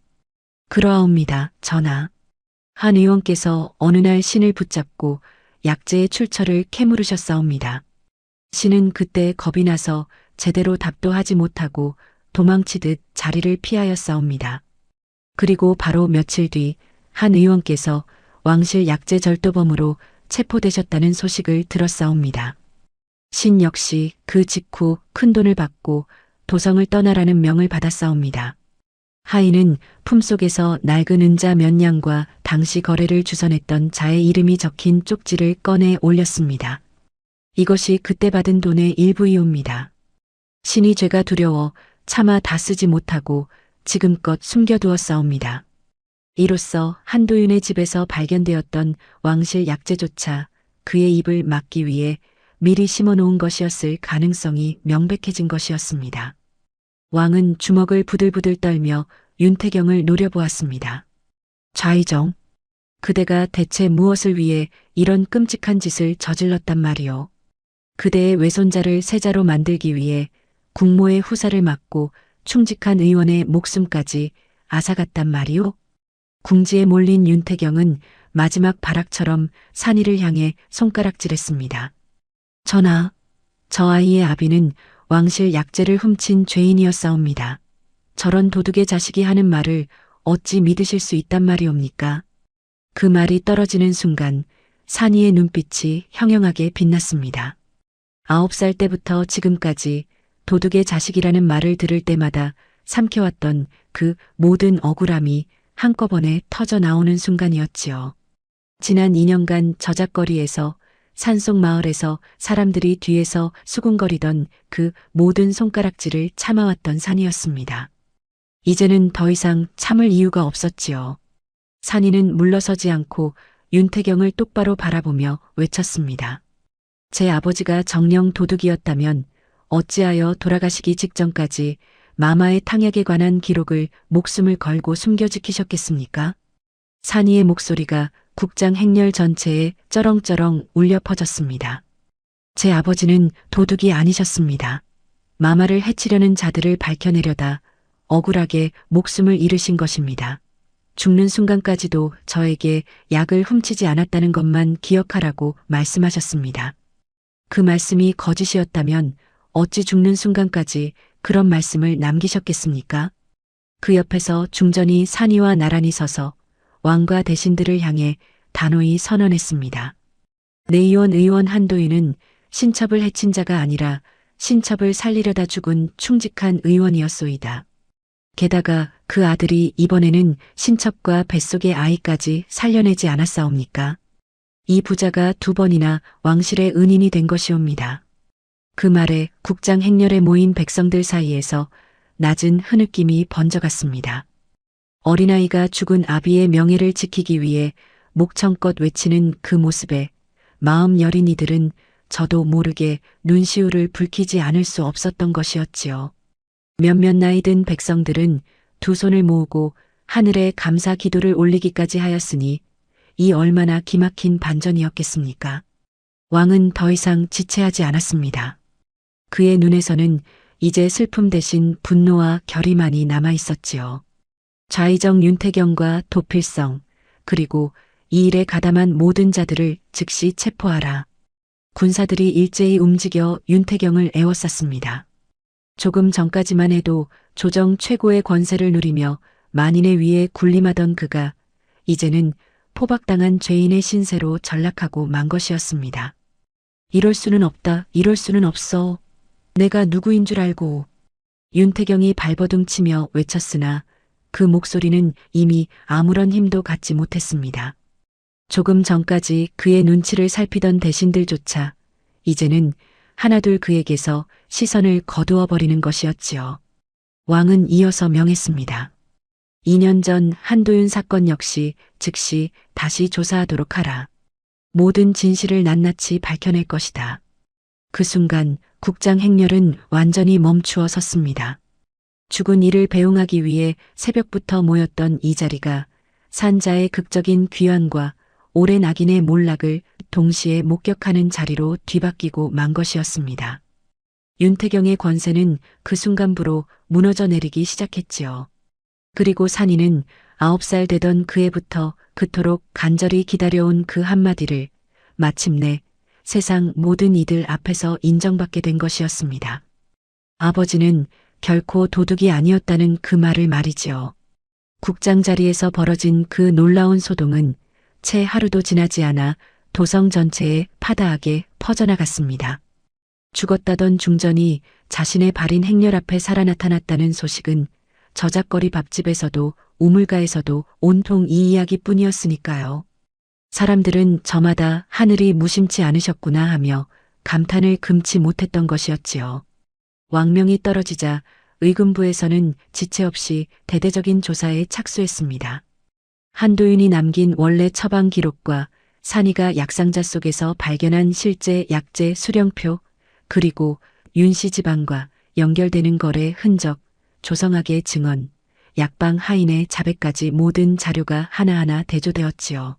그러하옵니다, 전하. 한 의원께서 어느 날 신을 붙잡고 약재의 출처를 캐물으셨사옵니다. 신은 그때 겁이 나서 제대로 답도 하지 못하고 도망치듯 자리를 피하였사옵니다. 그리고 바로 며칠 뒤 한 의원께서 왕실 약재 절도범으로 체포되셨다는 소식을 들었사옵니다. 신 역시 그 직후 큰돈을 받고 도성을 떠나라는 명을 받았사옵니다. 하인은 품속에서 낡은 은자 몇 냥과 당시 거래를 주선했던 자의 이름이 적힌 쪽지를 꺼내 올렸습니다. 이것이 그때 받은 돈의 일부이옵니다. 신이 죄가 두려워 차마 다 쓰지 못하고 지금껏 숨겨두었사옵니다. 이로써 한도윤의 집에서 발견되었던 왕실 약재조차 그의 입을 막기 위해 미리 심어놓은 것이었을 가능성이 명백해진 것이었습니다. 왕은 주먹을 부들부들 떨며 윤태경을 노려보았습니다. 좌의정, 그대가 대체 무엇을 위해 이런 끔찍한 짓을 저질렀단 말이오. 그대의 외손자를 세자로 만들기 위해 국모의 후사를 막고 충직한 의원의 목숨까지 앗아갔단 말이오. 궁지에 몰린 윤태경은 마지막 발악처럼 산이를 향해 손가락질했습니다. 전하, 저 아이의 아비는 왕실 약재를 훔친 죄인이었사옵니다. 저런 도둑의 자식이 하는 말을 어찌 믿으실 수 있단 말이옵니까? 그 말이 떨어지는 순간 산이의 눈빛이 형형하게 빛났습니다. 9살 때부터 지금까지 도둑의 자식이라는 말을 들을 때마다 삼켜왔던 그 모든 억울함이 한꺼번에 터져 나오는 순간이었지요. 지난 2년간 저작거리에서 산속 마을에서 사람들이 뒤에서 수군거리던 그 모든 손가락질을 참아왔던 산이었습니다. 이제는 더 이상 참을 이유가 없었지요. 산이는 물러서지 않고 윤태경을 똑바로 바라보며 외쳤습니다. 제 아버지가 정령 도둑이었다면 어찌하여 돌아가시기 직전까지 마마의 탕약에 관한 기록을 목숨을 걸고 숨겨 지키셨겠습니까? 산이의 목소리가 국장 행렬 전체에 쩌렁쩌렁 울려 퍼졌습니다. 제 아버지는 도둑이 아니셨습니다. 마마를 해치려는 자들을 밝혀내려다 억울하게 목숨을 잃으신 것입니다. 죽는 순간까지도 저에게 약을 훔치지 않았다는 것만 기억하라고 말씀하셨습니다. 그 말씀이 거짓이었다면 어찌 죽는 순간까지 그런 말씀을 남기셨겠습니까? 그 옆에서 중전이 산이와 나란히 서서 왕과 대신들을 향해 단호히 선언했습니다. 내의원 의원 한도윤은 신첩을 해친 자가 아니라 신첩을 살리려다 죽은 충직한 의원이었소이다. 게다가 그 아들이 이번에는 신첩과 뱃속의 아이까지 살려내지 않았사옵니까? 이 부자가 2번이나 왕실의 은인이 된 것이옵니다. 그 말에 국장 행렬에 모인 백성들 사이에서 낮은 흐느낌이 번져갔습니다. 어린아이가 죽은 아비의 명예를 지키기 위해 목청껏 외치는 그 모습에 마음 여린 이들은 저도 모르게 눈시울을 붉히지 않을 수 없었던 것이었지요. 몇몇 나이 든 백성들은 두 손을 모으고 하늘에 감사 기도를 올리기까지 하였으니 이 얼마나 기막힌 반전이었겠습니까? 왕은 더 이상 지체하지 않았습니다. 그의 눈에서는 이제 슬픔 대신 분노와 결의만이 남아 있었지요. 좌의정 윤태경과 도필성, 그리고 이 일에 가담한 모든 자들을 즉시 체포하라. 군사들이 일제히 움직여 윤태경을 에워쌌습니다. 조금 전까지만 해도 조정 최고의 권세를 누리며 만인의 위에 군림하던 그가 이제는 포박당한 죄인의 신세로 전락하고 만 것이었습니다. 이럴 수는 없다. 이럴 수는 없어. 내가 누구인 줄 알고. 윤태경이 발버둥치며 외쳤으나 그 목소리는 이미 아무런 힘도 갖지 못했습니다. 조금 전까지 그의 눈치를 살피던 대신들조차 이제는 하나둘 그에게서 시선을 거두어 버리는 것이었지요. 왕은 이어서 명했습니다. 2년 전 한도윤 사건 역시 즉시 다시 조사하도록 하라. 모든 진실을 낱낱이 밝혀낼 것이다. 그 순간 국장 행렬은 완전히 멈추어 섰습니다. 죽은 이를 배웅하기 위해 새벽부터 모였던 이 자리가 산자의 극적인 귀환과 오랜 악인의 몰락을 동시에 목격하는 자리로 뒤바뀌고 만 것이었습니다. 윤태경의 권세는 그 순간부로 무너져 내리기 시작했지요. 그리고 산이는 9살 되던 그 해부터 그토록 간절히 기다려온 그 한마디를 마침내 세상 모든 이들 앞에서 인정받게 된 것이었습니다. 아버지는 결코 도둑이 아니었다는 그 말을 말이지요. 국장 자리에서 벌어진 그 놀라운 소동은 채 하루도 지나지 않아 도성 전체에 파다하게 퍼져나갔습니다. 죽었다던 중전이 자신의 발인 행렬 앞에 살아 나타났다는 소식은 저작거리 밥집에서도 우물가에서도 온통 이 이야기뿐이었으니까요. 사람들은 저마다 하늘이 무심치 않으셨구나 하며 감탄을 금치 못했던 것이었지요. 왕명이 떨어지자 의금부에서는 지체 없이 대대적인 조사에 착수했습니다. 한도윤이 남긴 원래 처방 기록과 산이가 약상자 속에서 발견한 실제 약재 수령표, 그리고 윤씨 집안과 연결되는 거래 흔적, 조성학의 증언, 약방 하인의 자백까지 모든 자료가 하나하나 대조되었지요.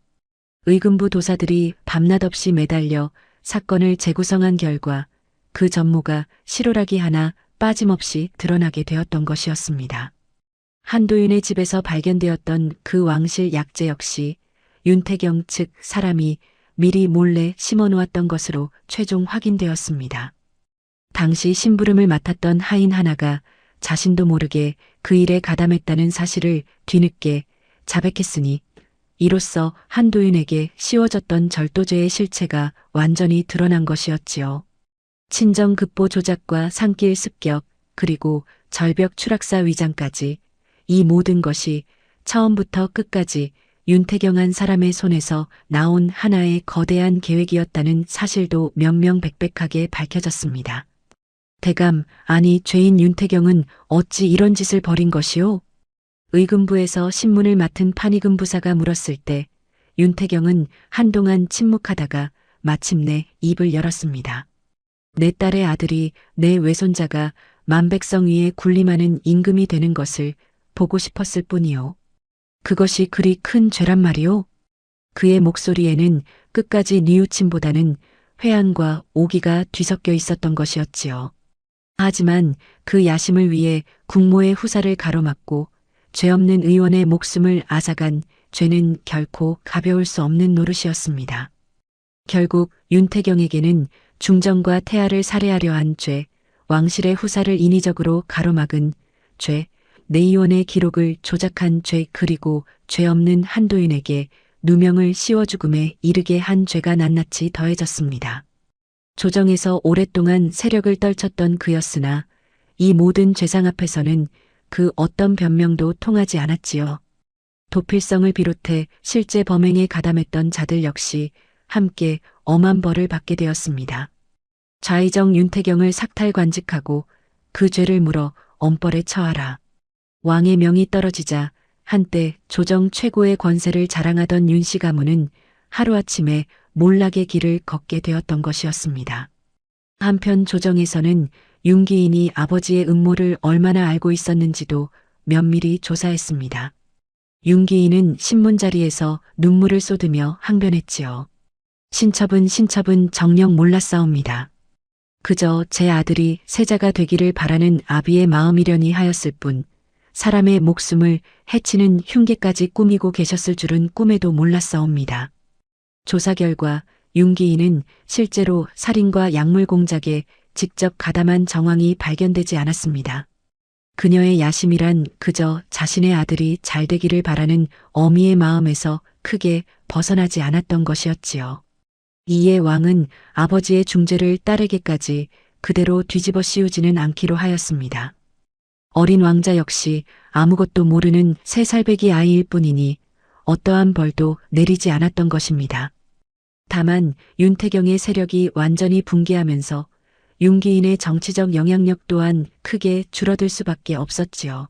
의금부 도사들이 밤낮 없이 매달려 사건을 재구성한 결과 그 전모가 실오라기 하나 빠짐없이 드러나게 되었던 것이었습니다. 한도윤의 집에서 발견되었던 그 왕실 약재 역시 윤태경 측 사람이 미리 몰래 심어놓았던 것으로 최종 확인되었습니다. 당시 심부름을 맡았던 하인 하나가 자신도 모르게 그 일에 가담했다는 사실을 뒤늦게 자백했으니 이로써 한도윤에게 씌워졌던 절도죄의 실체가 완전히 드러난 것이었지요. 친정급보 조작과 산길 습격, 그리고 절벽 추락사 위장까지 이 모든 것이 처음부터 끝까지 윤태경 한 사람의 손에서 나온 하나의 거대한 계획이었다는 사실도 명명백백하게 밝혀졌습니다. 대감, 아니 죄인 윤태경은 어찌 이런 짓을 벌인 것이오? 의금부에서 신문을 맡은 판의금 부사가 물었을 때 윤태경은 한동안 침묵하다가 마침내 입을 열었습니다. 내 딸의 아들이 내 외손자가 만백성 위에 군림하는 임금이 되는 것을 보고 싶었을 뿐이요. 그것이 그리 큰 죄란 말이오? 그의 목소리에는 끝까지 뉘우침보다는 회한과 오기가 뒤섞여 있었던 것이었지요. 하지만 그 야심을 위해 국모의 후사를 가로막고 죄 없는 의원의 목숨을 앗아간 죄는 결코 가벼울 수 없는 노릇이었습니다. 결국 윤태경에게는 중정과 태아를 살해하려 한 죄, 왕실의 후사를 인위적으로 가로막은 죄, 내의원의 기록을 조작한 죄, 그리고 죄 없는 한도윤에게 누명을 씌워 죽음에 이르게 한 죄가 낱낱이 더해졌습니다. 조정에서 오랫동안 세력을 떨쳤던 그였으나 이 모든 죄상 앞에서는 그 어떤 변명도 통하지 않았지요. 도필성을 비롯해 실제 범행에 가담했던 자들 역시 함께 엄한 벌을 받게 되었습니다. 좌의정 윤태경을 삭탈관직하고 그 죄를 물어 엄벌에 처하라. 왕의 명이 떨어지자 한때 조정 최고의 권세를 자랑하던 윤씨 가문은 하루아침에 몰락의 길을 걷게 되었던 것이었습니다. 한편 조정에서는 윤기인이 아버지의 음모를 얼마나 알고 있었는지도 면밀히 조사했습니다. 윤기인은 신문자리에서 눈물을 쏟으며 항변했지요. 신첩은 정녕 몰랐사옵니다. 그저 제 아들이 세자가 되기를 바라는 아비의 마음이려니 하였을 뿐 사람의 목숨을 해치는 흉계까지 꾸미고 계셨을 줄은 꿈에도 몰랐사옵니다. 조사 결과 윤기인은 실제로 살인과 약물 공작에 직접 가담한 정황이 발견되지 않았습니다. 그녀의 야심이란 그저 자신의 아들이 잘 되기를 바라는 어미의 마음에서 크게 벗어나지 않았던 것이었지요. 이에 왕은 아버지의 중죄를 따르기까지 그대로 뒤집어 씌우지는 않기로 하였습니다. 어린 왕자 역시 아무것도 모르는 3살배기 아이일 뿐이니 어떠한 벌도 내리지 않았던 것입니다. 다만 윤태경의 세력이 완전히 붕괴하면서 윤기인의 정치적 영향력 또한 크게 줄어들 수밖에 없었지요.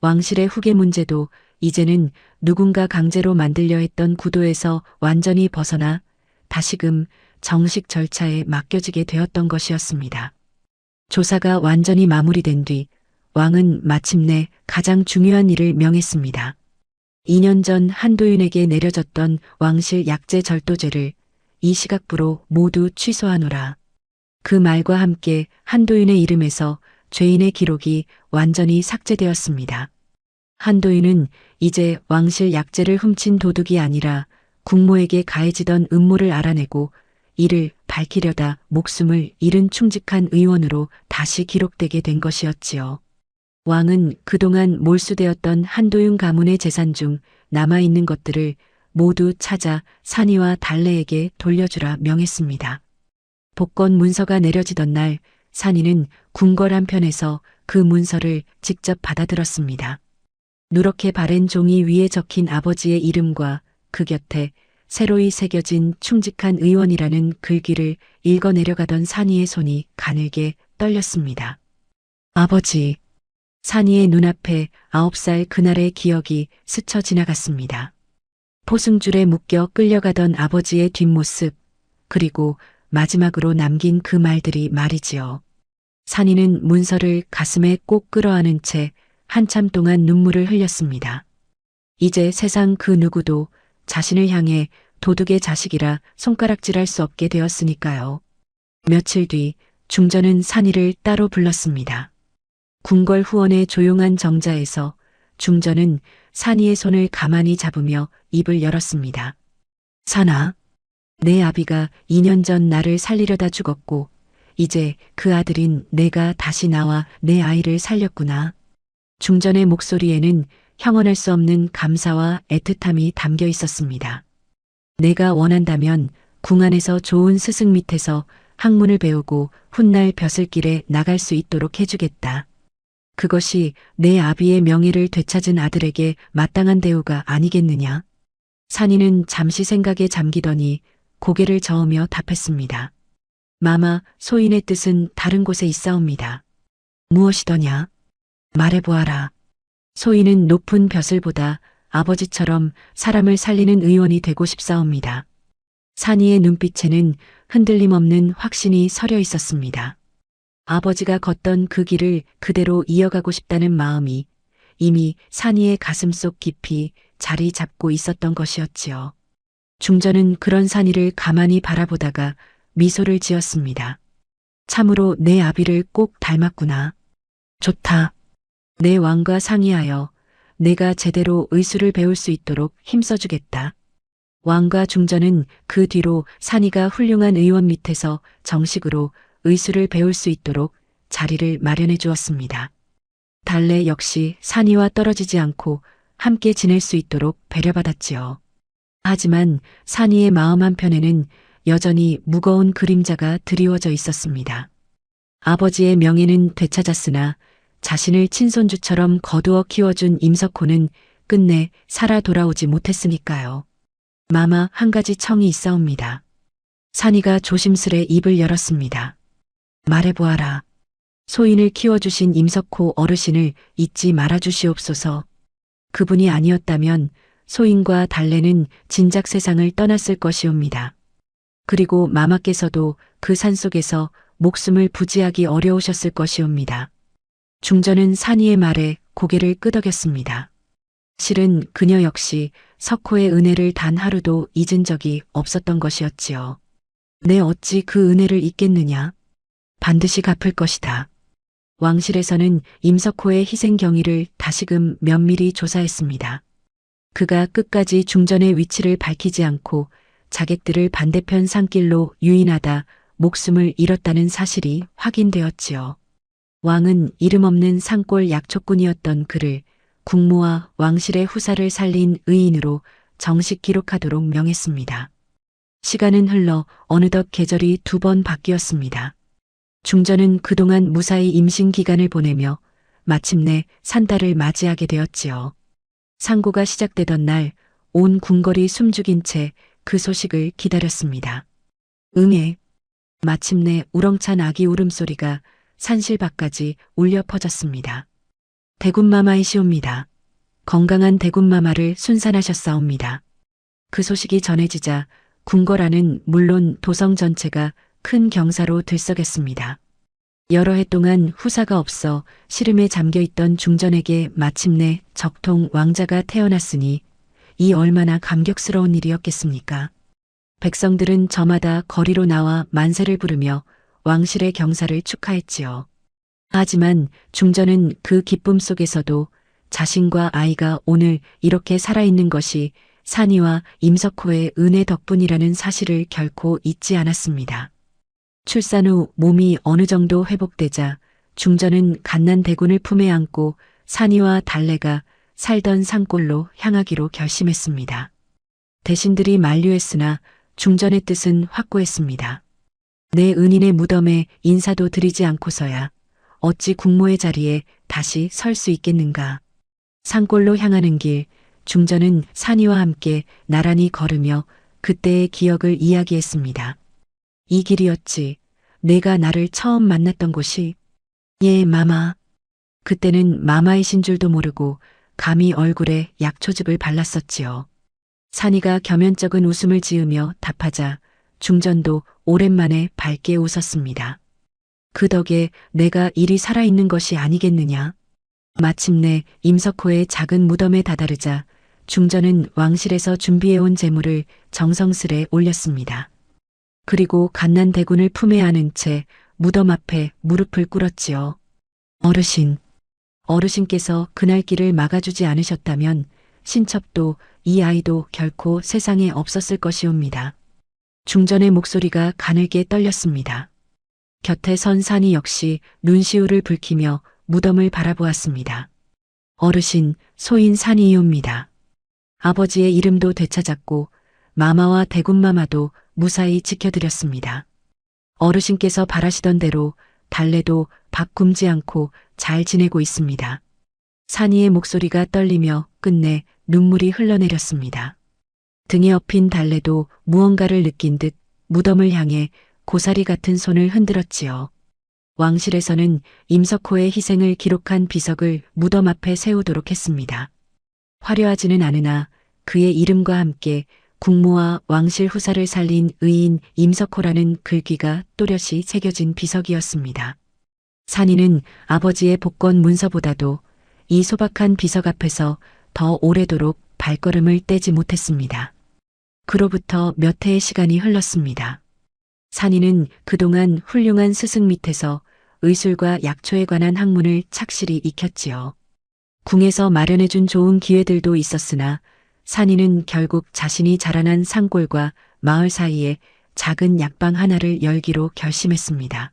왕실의 후계 문제도 이제는 누군가 강제로 만들려 했던 구도에서 완전히 벗어나 다시금 정식 절차에 맡겨지게 되었던 것이었습니다. 조사가 완전히 마무리된 뒤 왕은 마침내 가장 중요한 일을 명했습니다. 2년 전 한도윤에게 내려졌던 왕실 약제 절도죄를 이 시각부로 모두 취소하노라. 그 말과 함께 한도윤의 이름에서 죄인의 기록이 완전히 삭제되었습니다. 한도윤은 이제 왕실 약제를 훔친 도둑이 아니라 국모에게 가해지던 음모를 알아내고 이를 밝히려다 목숨을 잃은 충직한 의원으로 다시 기록되게 된 것이었지요. 왕은 그동안 몰수되었던 한도윤 가문의 재산 중 남아있는 것들을 모두 찾아 산이와 달래에게 돌려주라 명했습니다. 복권 문서가 내려지던 날 산이는 궁궐 한편에서 그 문서를 직접 받아들었습니다. 누렇게 바랜 종이 위에 적힌 아버지의 이름과 그 곁에 새로이 새겨진 충직한 의원이라는 글귀를 읽어내려가던 산이의 손이 가늘게 떨렸습니다. 아버지. 산이의 눈앞에 9살 그날의 기억이 스쳐 지나갔습니다. 포승줄에 묶여 끌려가던 아버지의 뒷모습, 그리고 마지막으로 남긴 그 말들이 말이지요. 산이는 문서를 가슴에 꼭 끌어안은 채 한참 동안 눈물을 흘렸습니다. 이제 세상 그 누구도 자신을 향해 도둑의 자식이라 손가락질할 수 없게 되었으니까요. 며칠 뒤 중전은 산이를 따로 불렀습니다. 궁궐 후원의 조용한 정자에서 중전은 산이의 손을 가만히 잡으며 입을 열었습니다. 산아, 내 아비가 2년 전 나를 살리려다 죽었고 이제 그 아들인 내가 다시 나와 내 아이를 살렸구나. 중전의 목소리에는 형언할 수 없는 감사와 애틋함이 담겨 있었습니다. 내가 원한다면 궁 안에서 좋은 스승 밑에서 학문을 배우고 훗날 벼슬길에 나갈 수 있도록 해주겠다. 그것이 내 아비의 명예를 되찾은 아들에게 마땅한 대우가 아니겠느냐? 산이는 잠시 생각에 잠기더니 고개를 저으며 답했습니다. 마마, 소인의 뜻은 다른 곳에 있사옵니다. 무엇이더냐? 말해보아라. 소인은 높은 벼슬보다 아버지처럼 사람을 살리는 의원이 되고 싶사옵니다. 산이의 눈빛에는 흔들림 없는 확신이 서려 있었습니다. 아버지가 걷던 그 길을 그대로 이어가고 싶다는 마음이 이미 산이의 가슴속 깊이 자리 잡고 있었던 것이었지요. 중전은 그런 산이를 가만히 바라보다가 미소를 지었습니다. 참으로 내 아비를 꼭 닮았구나. 좋다. 내 왕과 상의하여 내가 제대로 의술을 배울 수 있도록 힘써주겠다. 왕과 중전은 그 뒤로 산이가 훌륭한 의원 밑에서 정식으로 의술을 배울 수 있도록 자리를 마련해 주었습니다. 달래 역시 산이와 떨어지지 않고 함께 지낼 수 있도록 배려받았지요. 하지만 산이의 마음 한편에는 여전히 무거운 그림자가 드리워져 있었습니다. 아버지의 명예는 되찾았으나 자신을 친손주처럼 거두어 키워준 임석호는 끝내 살아 돌아오지 못했으니까요. 마마, 한 가지 청이 있사옵니다. 산이가 조심스레 입을 열었습니다. 말해보아라. 소인을 키워주신 임석호 어르신을 잊지 말아주시옵소서. 그분이 아니었다면 소인과 달래는 진작 세상을 떠났을 것이옵니다. 그리고 마마께서도 그 산속에서 목숨을 부지하기 어려우셨을 것이옵니다. 중전은 산이의 말에 고개를 끄덕였습니다. 실은 그녀 역시 석호의 은혜를 단 하루도 잊은 적이 없었던 것이었지요. 내 어찌 그 은혜를 잊겠느냐? 반드시 갚을 것이다. 왕실에서는 임석호의 희생 경위를 다시금 면밀히 조사했습니다. 그가 끝까지 중전의 위치를 밝히지 않고 자객들을 반대편 산길로 유인하다 목숨을 잃었다는 사실이 확인되었지요. 왕은 이름 없는 산골 약초꾼이었던 그를 국무와 왕실의 후사를 살린 의인으로 정식 기록하도록 명했습니다. 시간은 흘러 어느덧 계절이 2번 바뀌었습니다. 중전은 그동안 무사히 임신 기간을 보내며 마침내 산달을 맞이하게 되었지요. 상고가 시작되던 날 온 궁궐이 숨죽인 채 그 소식을 기다렸습니다. 응애. 마침내 우렁찬 아기 울음소리가 산실 밖까지 울려 퍼졌습니다. 대군마마이시옵니다. 건강한 대군마마를 순산하셨사옵니다. 그 소식이 전해지자 궁궐 안은 물론 도성 전체가 큰 경사로 들썩였습니다. 여러 해 동안 후사가 없어 시름에 잠겨있던 중전에게 마침내 적통 왕자가 태어났으니 이 얼마나 감격스러운 일이었겠습니까? 백성들은 저마다 거리로 나와 만세를 부르며 왕실의 경사를 축하했지요. 하지만 중전은 그 기쁨 속에서도 자신과 아이가 오늘 이렇게 살아있는 것이 산이와 임석호의 은혜 덕분이라는 사실을 결코 잊지 않았습니다. 출산 후 몸이 어느 정도 회복되자 중전은 갓난 대군을 품에 안고 산이와 달래가 살던 산골로 향하기로 결심했습니다. 대신들이 만류했으나 중전의 뜻은 확고했습니다. 내 은인의 무덤에 인사도 드리지 않고서야 어찌 국모의 자리에 다시 설 수 있겠는가. 산골로 향하는 길, 중전은 산이와 함께 나란히 걸으며 그때의 기억을 이야기했습니다. 이 길이었지. 내가 나를 처음 만났던 곳이. 예, 마마. 그때는 마마이신 줄도 모르고 감히 얼굴에 약초즙을 발랐었지요. 산이가 겸연쩍은 웃음을 지으며 답하자 중전도 오랜만에 밝게 웃었습니다. 그 덕에 내가 이리 살아있는 것이 아니겠느냐. 마침내 임석호의 작은 무덤에 다다르자 중전은 왕실에서 준비해온 제물을 정성스레 올렸습니다. 그리고 갓난 대군을 품에 안은 채 무덤 앞에 무릎을 꿇었지요. 어르신. 어르신께서 그날 길을 막아주지 않으셨다면 신첩도 이 아이도 결코 세상에 없었을 것이옵니다. 중전의 목소리가 가늘게 떨렸습니다. 곁에 선 산이 역시 눈시울을 붉히며 무덤을 바라보았습니다. 어르신, 소인 산이이옵니다. 아버지의 이름도 되찾았고 마마와 대군마마도 무사히 지켜드렸습니다. 어르신께서 바라시던 대로 달래도 밥 굶지 않고 잘 지내고 있습니다. 산이의 목소리가 떨리며 끝내 눈물이 흘러내렸습니다. 등에 엎인 달래도 무언가를 느낀 듯 무덤을 향해 고사리 같은 손을 흔들었지요. 왕실에서는 임석호의 희생을 기록한 비석을 무덤 앞에 세우도록 했습니다. 화려하지는 않으나 그의 이름과 함께 국모와 왕실 후사를 살린 의인 임석호라는 글귀가 또렷이 새겨진 비석이었습니다. 산이는 아버지의 복권 문서보다도 이 소박한 비석 앞에서 더 오래도록 발걸음을 떼지 못했습니다. 그로부터 몇 해의 시간이 흘렀습니다. 산이는 그동안 훌륭한 스승 밑에서 의술과 약초에 관한 학문을 착실히 익혔지요. 궁에서 마련해준 좋은 기회들도 있었으나 산이는 결국 자신이 자라난 산골과 마을 사이에 작은 약방 하나를 열기로 결심했습니다.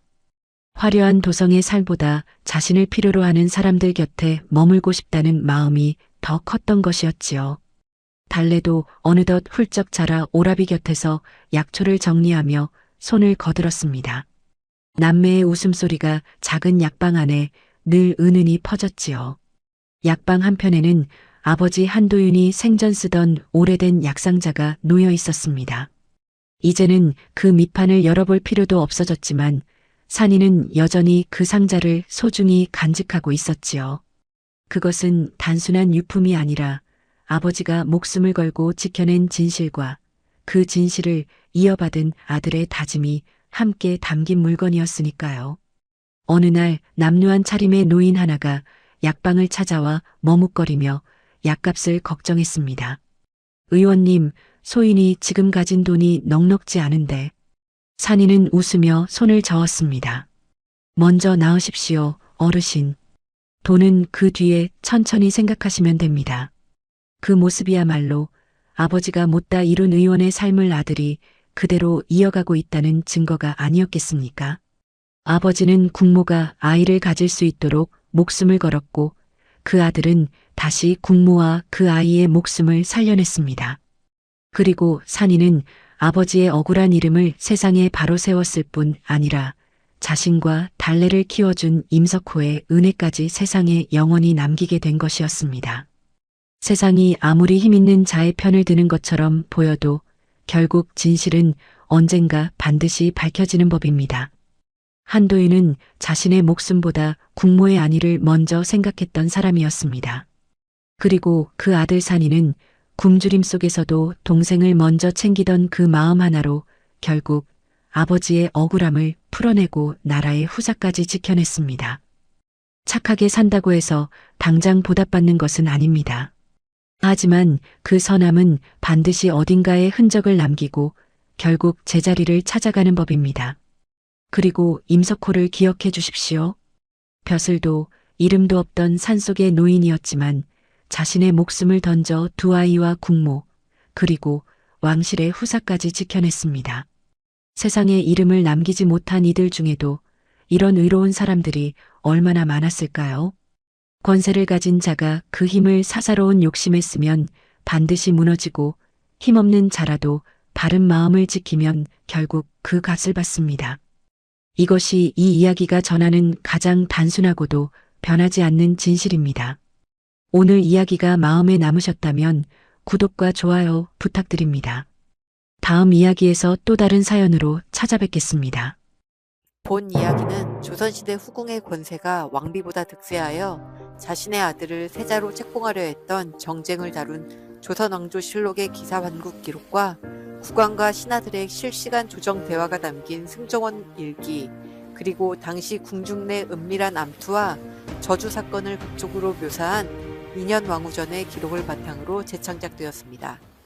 화려한 도성의 삶보다 자신을 필요로 하는 사람들 곁에 머물고 싶다는 마음이 더 컸던 것이었지요. 달래도 어느덧 훌쩍 자라 오라비 곁에서 약초를 정리하며 손을 거들었습니다. 남매의 웃음소리가 작은 약방 안에 늘 은은히 퍼졌지요. 약방 한편에는 아버지 한도윤이 생전 쓰던 오래된 약상자가 놓여 있었습니다. 이제는 그 밑판을 열어볼 필요도 없어졌지만 산이는 여전히 그 상자를 소중히 간직하고 있었지요. 그것은 단순한 유품이 아니라 아버지가 목숨을 걸고 지켜낸 진실과 그 진실을 이어받은 아들의 다짐이 함께 담긴 물건이었으니까요. 어느 날 남루한 차림의 노인 하나가 약방을 찾아와 머뭇거리며 약값을 걱정했습니다. 의원님, 소인이 지금 가진 돈이 넉넉지 않은데. 산이는 웃으며 손을 저었습니다. 먼저 나으십시오, 어르신. 돈은 그 뒤에 천천히 생각하시면 됩니다. 그 모습이야말로 아버지가 못다 이룬 의원의 삶을 아들이 그대로 이어가고 있다는 증거가 아니었겠습니까? 아버지는 국모가 아이를 가질 수 있도록 목숨을 걸었고 그 아들은 다시 국모와 그 아이의 목숨을 살려냈습니다. 그리고 산이는 아버지의 억울한 이름을 세상에 바로 세웠을 뿐 아니라 자신과 달래를 키워준 임석호의 은혜까지 세상에 영원히 남기게 된 것이었습니다. 세상이 아무리 힘있는 자의 편을 드는 것처럼 보여도 결국 진실은 언젠가 반드시 밝혀지는 법입니다. 한도인은 자신의 목숨보다 국모의 안위를 먼저 생각했던 사람이었습니다. 그리고 그 아들 산이는 굶주림 속에서도 동생을 먼저 챙기던 그 마음 하나로 결국 아버지의 억울함을 풀어내고 나라의 후사까지 지켜냈습니다. 착하게 산다고 해서 당장 보답받는 것은 아닙니다. 하지만 그 선함은 반드시 어딘가에 흔적을 남기고 결국 제자리를 찾아가는 법입니다. 그리고 임석호를 기억해 주십시오. 벼슬도 이름도 없던 산속의 노인이었지만 자신의 목숨을 던져 두 아이와 국모, 그리고 왕실의 후사까지 지켜냈습니다. 세상에 이름을 남기지 못한 이들 중에도 이런 의로운 사람들이 얼마나 많았을까요? 권세를 가진 자가 그 힘을 사사로운 욕심에 쓰면 반드시 무너지고 힘없는 자라도 바른 마음을 지키면 결국 그 값을 받습니다. 이것이 이 이야기가 전하는 가장 단순하고도 변하지 않는 진실입니다. 오늘 이야기가 마음에 남으셨다면 구독과 좋아요 부탁드립니다. 다음 이야기에서 또 다른 사연으로 찾아뵙겠습니다. 본 이야기는 조선시대 후궁의 권세가 왕비보다 득세하여 자신의 아들을 세자로 책봉하려 했던 정쟁을 다룬 조선왕조실록의 기사환국 기록과 국왕과 신하들의 실시간 조정 대화가 담긴 승정원 일기, 그리고 당시 궁중 내 은밀한 암투와 저주 사건을 극적으로 묘사한 인현왕후전의 기록을 바탕으로 재창작되었습니다.